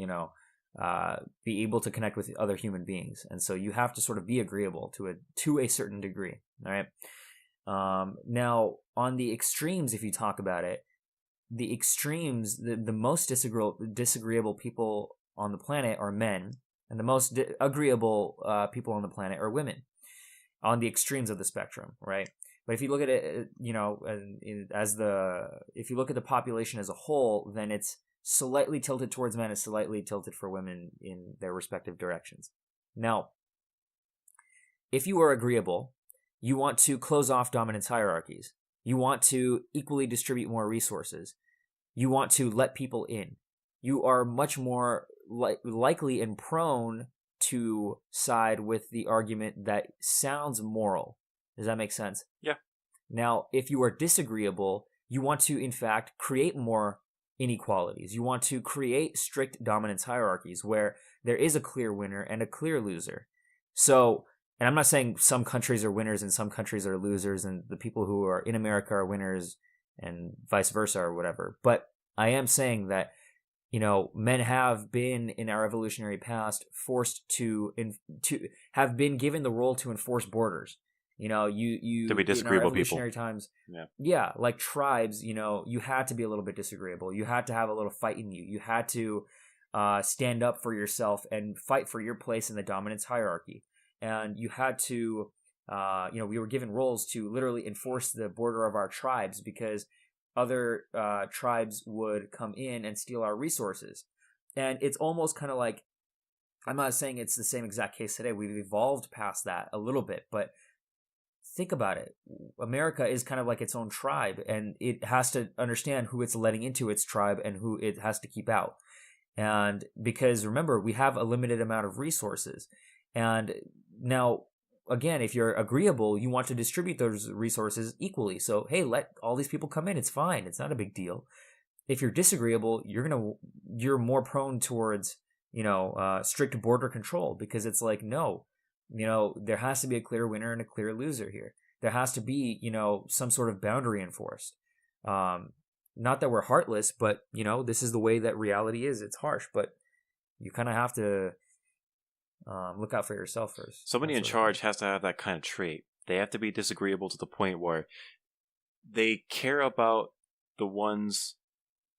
be able to connect with other human beings, and so you have to sort of be agreeable to a certain degree. All right. Now, on the extremes, if you talk about it, the extremes, the most disagreeable people on the planet are men, and the most agreeable people on the planet are women, on the extremes of the spectrum, right? But if you look at it, if you look at the population as a whole, then it's slightly tilted towards men and slightly tilted for women in their respective directions. Now, if you are agreeable, you want to close off dominance hierarchies. You want to equally distribute more resources. You want to let people in. You are much more likely and prone to side with the argument that sounds moral. Does that make sense? Yeah. Now, if you are disagreeable, you want to, in fact, create more inequalities. You want to create strict dominance hierarchies where there is a clear winner and a clear loser. So, and I'm not saying some countries are winners and some countries are losers and the people who are in America are winners and vice versa or whatever. But I am saying that, men have been in our evolutionary past forced to have been given the role to enforce borders. You to be disagreeable in our evolutionary people. Times, yeah, like tribes, you had to be a little bit disagreeable. You had to have a little fight in you. You had to stand up for yourself and fight for your place in the dominance hierarchy. And you had to, we were given roles to literally enforce the border of our tribes because other tribes would come in and steal our resources. And it's almost kind of like, I'm not saying it's the same exact case today. We've evolved past that a little bit, but think about it. America is kind of like its own tribe, and it has to understand who it's letting into its tribe and who it has to keep out. And because remember, we have a limited amount of resources. And now, again, if you're agreeable, you want to distribute those resources equally. So, hey, let all these people come in. It's fine. It's not a big deal. If you're disagreeable, you're more prone towards, strict border control because it's like, no, there has to be a clear winner and a clear loser here. There has to be, some sort of boundary enforced. Not that we're heartless, but, this is the way that reality is. It's harsh, but you kind of have to look out for yourself first. Somebody in charge has to have that kind of trait. They have to be disagreeable to the point where they care about the ones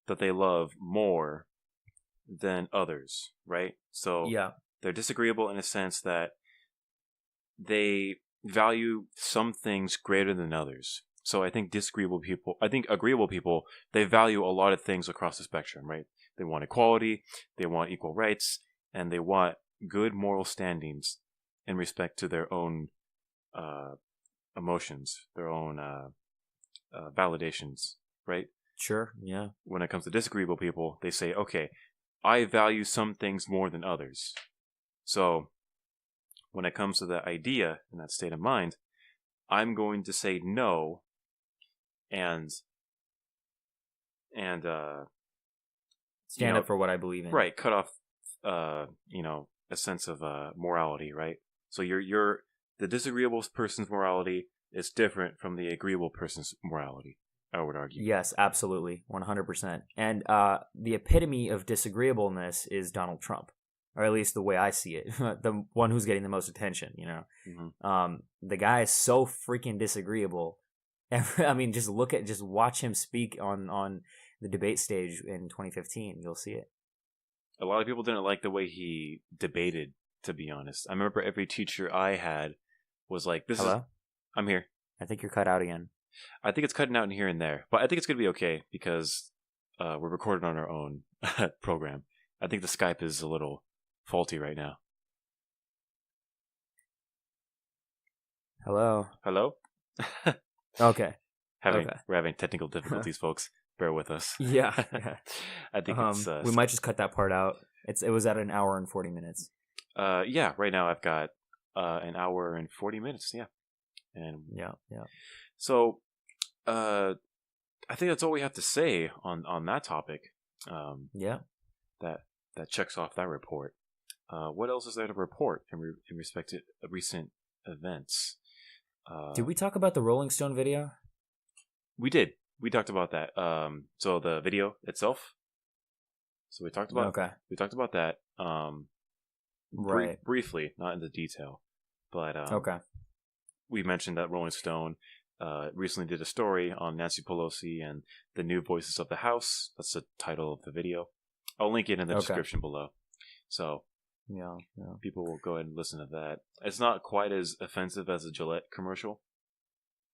that they love more than others, right? So they're disagreeable in a sense that they value some things greater than others. So I think agreeable people, they value a lot of things across the spectrum, right? They want equality, they want equal rights, and they want good moral standings in respect to their own emotions, their own validations, right? Sure, yeah. When it comes to disagreeable people, they say, okay, I value some things more than others. So when it comes to that idea and that state of mind, I'm going to say no, and Stand up for what I believe in. right, cut off a sense of morality, right? So you're the disagreeable person's morality is different from the agreeable person's morality, I would argue. Yes, absolutely, 100%. And the epitome of disagreeableness is Donald Trump, or at least the way I see it, the one who's getting the most attention. The guy is so freaking disagreeable. I mean, just watch him speak on the debate stage in 2015. You'll see it. A lot of people didn't like the way he debated, to be honest. I remember every teacher I had was like, Hello? I'm here. I think you're cut out again. I think it's cutting out in here and there, but I think it's going to be okay because we're recorded on our own program. I think the Skype is a little faulty right now. Hello? Okay. We're having technical difficulties, folks. Bear with us. Yeah. I think we might just cut that part out. It was at 1 hour and 40 minutes. Yeah. Right now I've got 1 hour and 40 minutes. Yeah. And yeah. So, I think that's all we have to say on that topic. Yeah. That checks off that report. What else is there to report in respect to recent events? Did we talk about the Rolling Stone video? We did. We talked about that. So the video itself. So we talked about. Okay. We talked about that. Right. Briefly, not into detail, but okay. We mentioned that Rolling Stone recently did a story on Nancy Pelosi and the new voices of the House. That's the title of the video. I'll link it in the description below. So yeah, people will go ahead and listen to that. It's not quite as offensive as a Gillette commercial.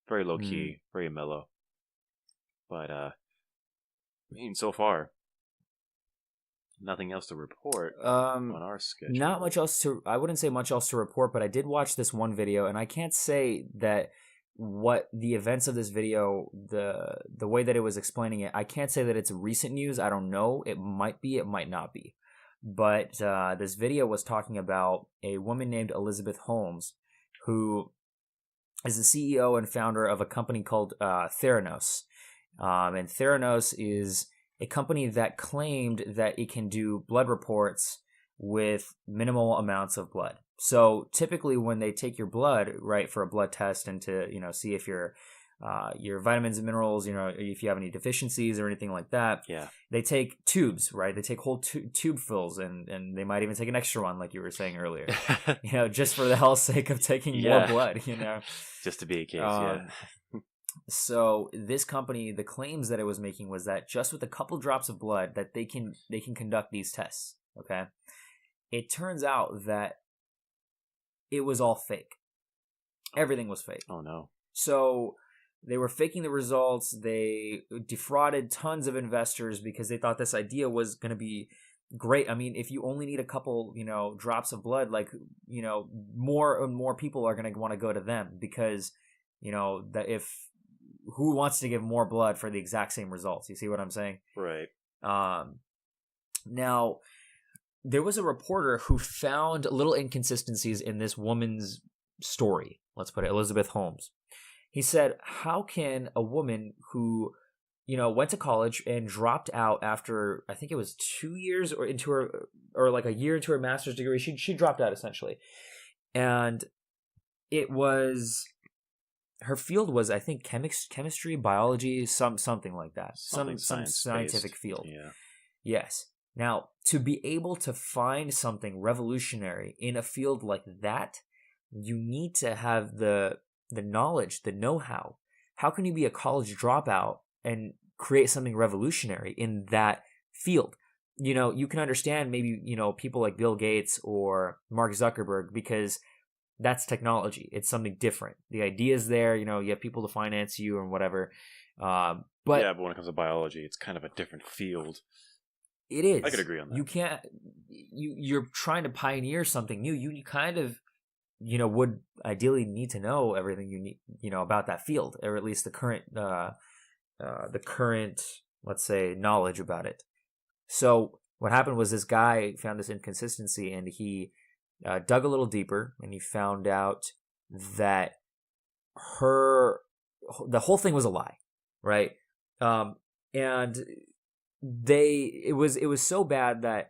Very low key, very mellow. But I mean, so far, nothing else to report on our schedule. Not much else I wouldn't say much else to report, but I did watch this one video, and I can't say that what the events of this video, the way that it was explaining it, I can't say that it's recent news. I don't know. It might be, it might not be. But this video was talking about a woman named Elizabeth Holmes, who is the CEO and founder of a company called Theranos. And Theranos is a company that claimed that it can do blood reports with minimal amounts of blood. So typically when they take your blood, right, for a blood test and to, see if your vitamins and minerals, if you have any deficiencies or anything like that, they take tubes, right? They take whole tube fills and they might even take an extra one, like you were saying earlier, just for the hell's sake of taking more blood, Just to be a case, So this company, the claims that it was making was that just with a couple drops of blood that they can conduct these tests, okay? It turns out that it was all fake. Everything was fake. Oh, no. So they were faking the results. They defrauded tons of investors because they thought this idea was going to be great. I mean, if you only need a couple, drops of blood, like, more and more people are going to want to go to them because, who wants to give more blood for the exact same results? You see what I'm saying? Right. Now, there was a reporter who found little inconsistencies in this woman's story. Let's put it, Elizabeth Holmes. He said, how can a woman who, went to college and dropped out after, I think it was 2 years or like a year into her master's degree, she dropped out essentially. And it was, her field was, I think, chemistry, biology, something like that. Some scientific field. Yeah. Yes. Now, to be able to find something revolutionary in a field like that, you need to have the knowledge, the know-how. How can you be a college dropout and create something revolutionary in that field? You can understand maybe, people like Bill Gates or Mark Zuckerberg because that's technology. It's something different. The idea is there, you have people to finance you and whatever. But when it comes to biology, it's kind of a different field. It is. I could agree on that. You can't. You're trying to pioneer something new. You kind of, would ideally need to know everything you need, about that field, or at least the current, let's say, knowledge about it. So what happened was this guy found this inconsistency, and he dug a little deeper, and he found out that her the whole thing was a lie, right? And it was so bad that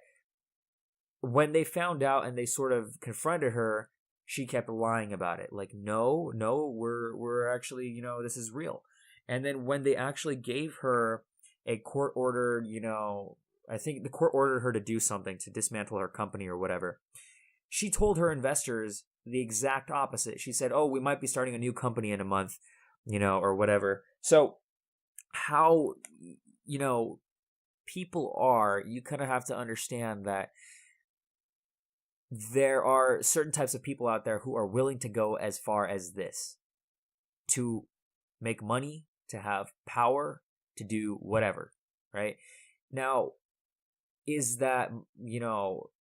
when they found out and they sort of confronted her, she kept lying about it. Like, no, we're actually, this is real. And then when they actually gave her a court ordered, I think the court ordered her to do something to dismantle her company or whatever. She told her investors the exact opposite. She said, "Oh, we might be starting a new company in a month, or whatever." So how, people are, you kind of have to understand that there are certain types of people out there who are willing to go as far as this to make money, to have power, to do whatever, right? Now, is that,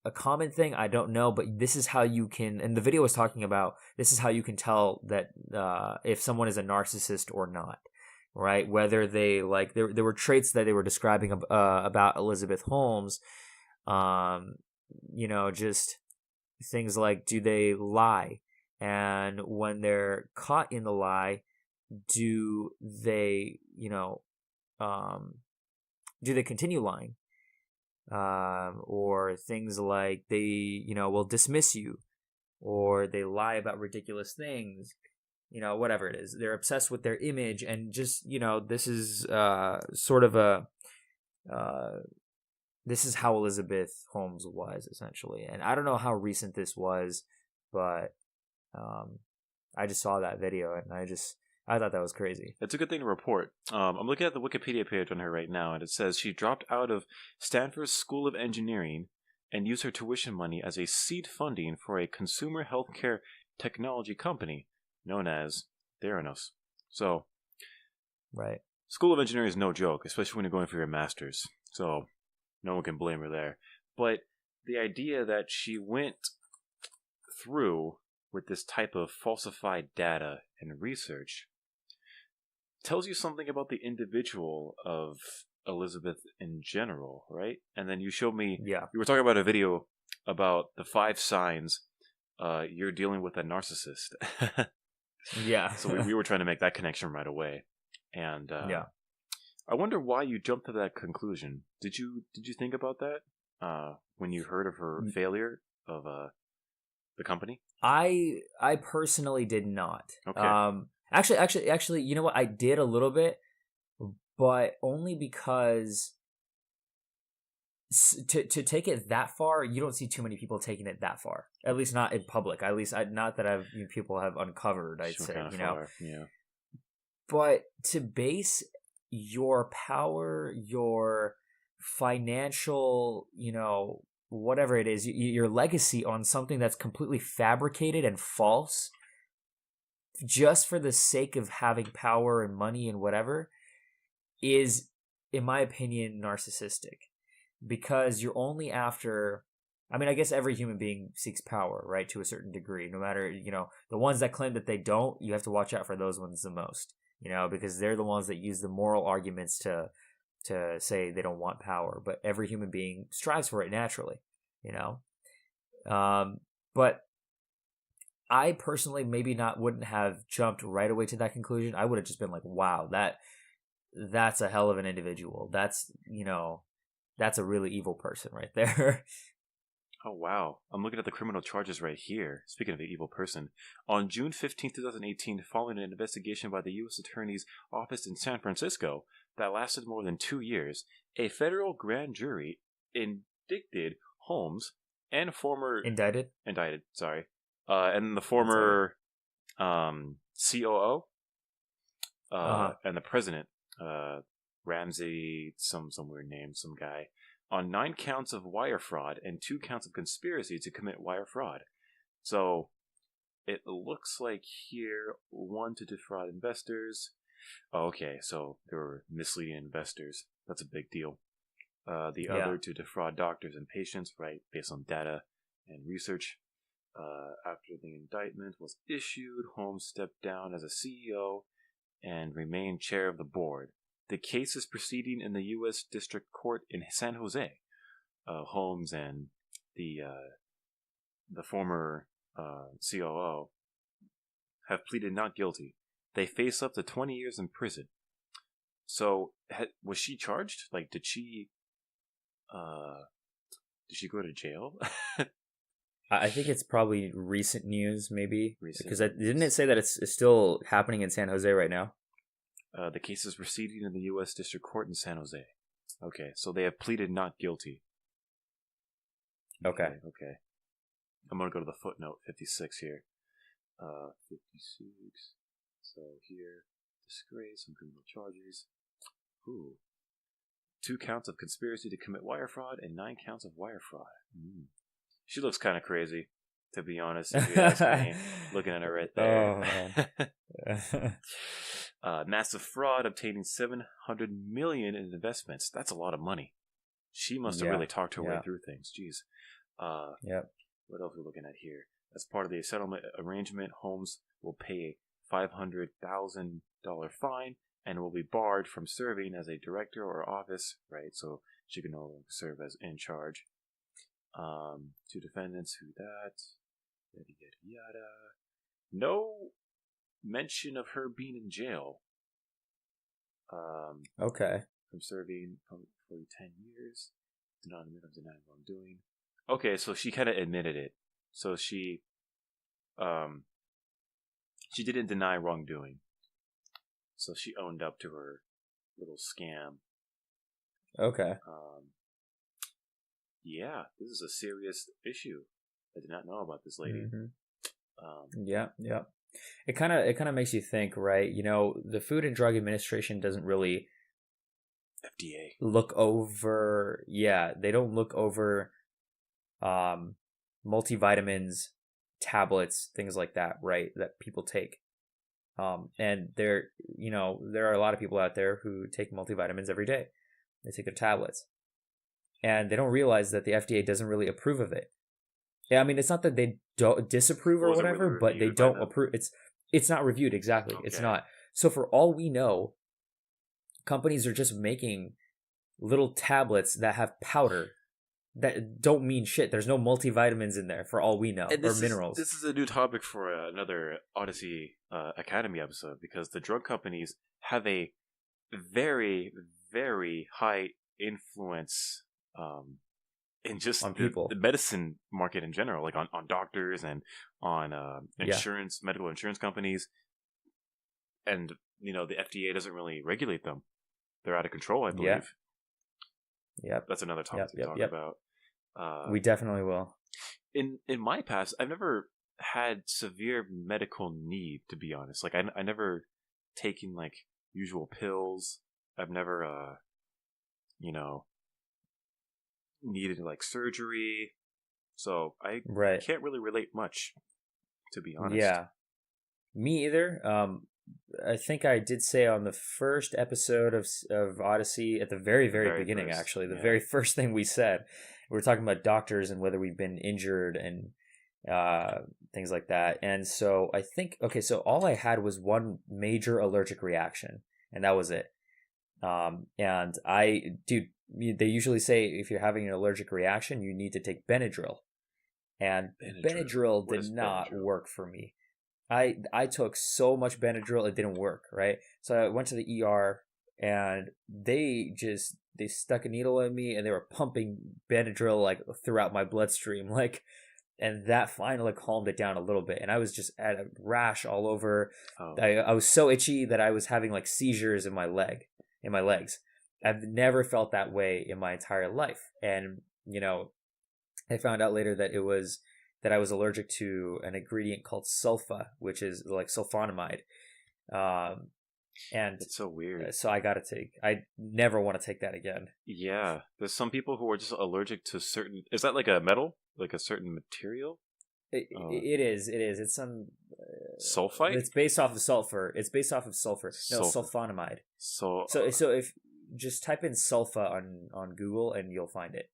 a common thing? I don't know, but this is how you can, and the video was talking about, this is how you can tell that if someone is a narcissist or not, right? Whether they, like, there were traits that they were describing about Elizabeth Holmes, just things like, do they lie? And when they're caught in the lie, do they, do they continue lying? Or things like they, will dismiss you, or they lie about ridiculous things, whatever it is. They're obsessed with their image, and just, this is sort of this is how Elizabeth Holmes was, essentially. And I don't know how recent this was, but I just saw that video, and I thought that was crazy. It's a good thing to report. I'm looking at the Wikipedia page on her right now, and it says she dropped out of Stanford's School of Engineering and used her tuition money as a seed funding for a consumer healthcare technology company known as Theranos. So, right. School of Engineering is no joke, especially when you're going for your master's. So, no one can blame her there. But the idea that she went through with this type of falsified data and research tells you something about the individual of Elizabeth in general, right? And then you showed me, you were talking about a video about the 5 signs you're dealing with a narcissist. Yeah. So we were trying to make that connection right away. And I wonder why you jumped to that conclusion. Did you think about that when you heard of her failure of the company? I personally did not. Okay. Actually, you know what? I did a little bit, but only because to take it that far, you don't see too many people taking it that far. At least not in public. At least not that people have uncovered. I'd say, Far. Yeah. But to base your power, your financial, whatever it is, your legacy on something that's completely fabricated and false, just for the sake of having power and money and whatever, is, in my opinion, narcissistic. Because you're only after, I mean, I guess every human being seeks power, right, to a certain degree. No matter, the ones that claim that they don't, you have to watch out for those ones the most, because they're the ones that use the moral arguments to say they don't want power. But every human being strives for it naturally, But I personally wouldn't have jumped right away to that conclusion. I would have just been like, wow, that's a hell of an individual. That's a really evil person right there. Oh, wow. I'm looking at the criminal charges right here. Speaking of the evil person, on June 15, 2018, following an investigation by the U.S. Attorney's Office in San Francisco that lasted more than 2 years, a federal grand jury indicted Holmes and former... Indicted, sorry. And the former COO and the president, Ramsey, some weird name, some guy, on 9 counts of wire fraud and 2 counts of conspiracy to commit wire fraud. So it looks like here, 1 to defraud investors. Oh, okay, so they were misleading investors. That's a big deal. The other to defraud doctors and patients, right, based on data and research. After the indictment was issued, Holmes stepped down as a CEO and remained chair of the board. The case is proceeding in the U.S. District Court in San Jose. Holmes and the the former COO, have pleaded not guilty. They face up to 20 years in prison. So, was she charged? Like, did she go to jail? I think it's probably recent news, maybe. Recent Because didn't it say that it's still happening in San Jose right now? The case is proceeding in the U.S. District Court in San Jose. Okay, so they have pleaded not guilty. Okay. Okay. I'm going to go to the footnote 56 here. 56. So here, disgrace and criminal charges. Ooh. 2 counts of conspiracy to commit wire fraud and 9 counts of wire fraud. She looks kind of crazy, to be honest, if you ask me. Looking at her right there. Oh, man. Massive fraud, obtaining $700 million in investments. That's a lot of money. She must have really talked her way through things. Jeez. Yep. What else are we looking at here? As part of the settlement arrangement, Holmes will pay a $500,000 fine and will be barred from serving as a director or office, right? So she can no longer serve as in charge. 2 defendants, who that? Yada, yada, yada. No mention of her being in jail. Okay. From serving for 10 years. Denying wrongdoing. Okay, so she kind of admitted it. So she didn't deny wrongdoing. So she owned up to her little scam. Okay. Yeah, this is a serious issue. I did not know about this lady. Yeah. It kind of makes you think, right? You know, the Food and Drug Administration doesn't really FDA look over. Yeah, they don't look over multivitamins, tablets, things like that, right? That people take. And there are a lot of people out there who take multivitamins every day. They take their tablets. And they don't realize that the FDA doesn't really approve of it. Yeah, I mean, it's not that they don't disapprove or whatever, really but they don't approve. It's not reviewed, exactly. Okay. It's not. So for all we know, companies are just making little tablets that have powder that don't mean shit. There's no multivitamins in there for all we know, or minerals. This is a new topic for another Odyssey Academy episode, because the drug companies have a very, very high influence in just on people, the medicine market in general, like on doctors and on insurance, medical insurance companies. And, the FDA doesn't really regulate them. They're out of control, I believe. Yep. That's another topic to talk about. We definitely will. In my past, I've never had severe medical need, to be honest. Like, I never taken, like, usual pills. I've never, needed, like, surgery. So I can't really relate much, to be honest. Yeah. Me either. I think I did say on the first episode of Odyssey, at the very beginning, first, actually, the very first thing we said, we were talking about doctors and whether we've been injured and things like that. And so I think, so all I had was one major allergic reaction, and that was it. And they usually say if you're having an allergic reaction, you need to take Benadryl. And Benadryl did not work for me. I took so much Benadryl, it didn't work, right? So I went to the ER, and they stuck a needle in me, and they were pumping Benadryl, like, throughout my bloodstream, like, and that finally calmed it down a little bit. And I was just at a rash all over. I was so itchy that I was having, like, seizures in my legs. I've never felt that way in my entire life. And, I found out later that I was allergic to an ingredient called sulfa, which is like sulfonamide. And it's so weird. So I never want to take that again. Yeah. There's some people who are just allergic to certain, is that like a metal? Like a certain material? It is. It's some sulfite? It's based off of sulfur. No, sulfonamide. So if just type in sulfa on Google and you'll find it.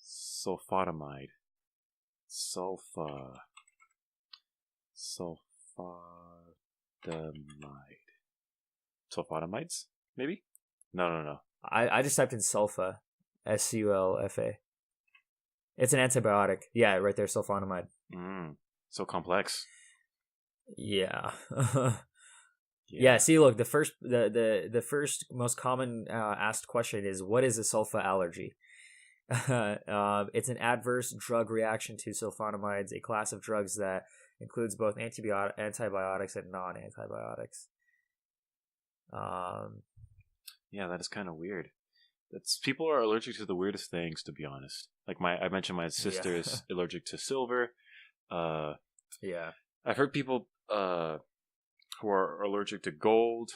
Sulfonamide. Sulfonamides? Maybe? No. I just typed in sulfa, SULFA, It's an antibiotic. Yeah, right there, sulfonamide. So complex. Yeah. Yeah. Yeah, see, look, the first most common asked question is, what is a sulfa allergy? It's an adverse drug reaction to sulfonamides, a class of drugs that includes both antibiotics and non-antibiotics. Yeah, that is kind of weird. People are allergic to the weirdest things, to be honest. Like I mentioned, my sister Yeah. is allergic to silver. Yeah. I've heard people who are allergic to gold,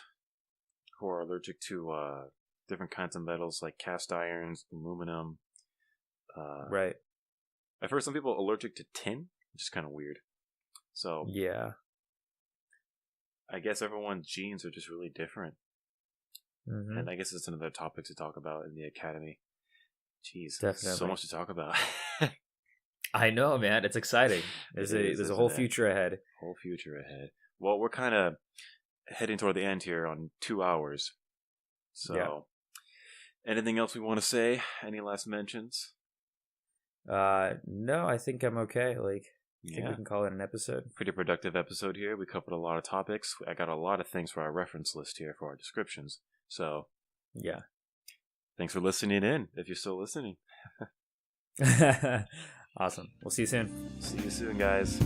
who are allergic to different kinds of metals like cast irons, aluminum. Right. I've heard some people allergic to tin, which is kind of weird. So Yeah. I guess everyone's genes are just really different. Mm-hmm. And I guess it's another topic to talk about in the academy. Jeez, Definitely. so much to talk about. I know, man. It's exciting. There's a whole future ahead. Whole future ahead. Well, we're kind of heading toward the end here on 2 hours. So, anything else we want to say? Any last mentions? No, I think I'm okay. Like, I think we Yeah, can call it an episode. pretty productive episode here. We covered a lot of topics. I got a lot of things for our reference list here for our descriptions. So, Yeah. thanks for listening in, if you're still listening. Awesome. We'll see you soon. See you soon, guys.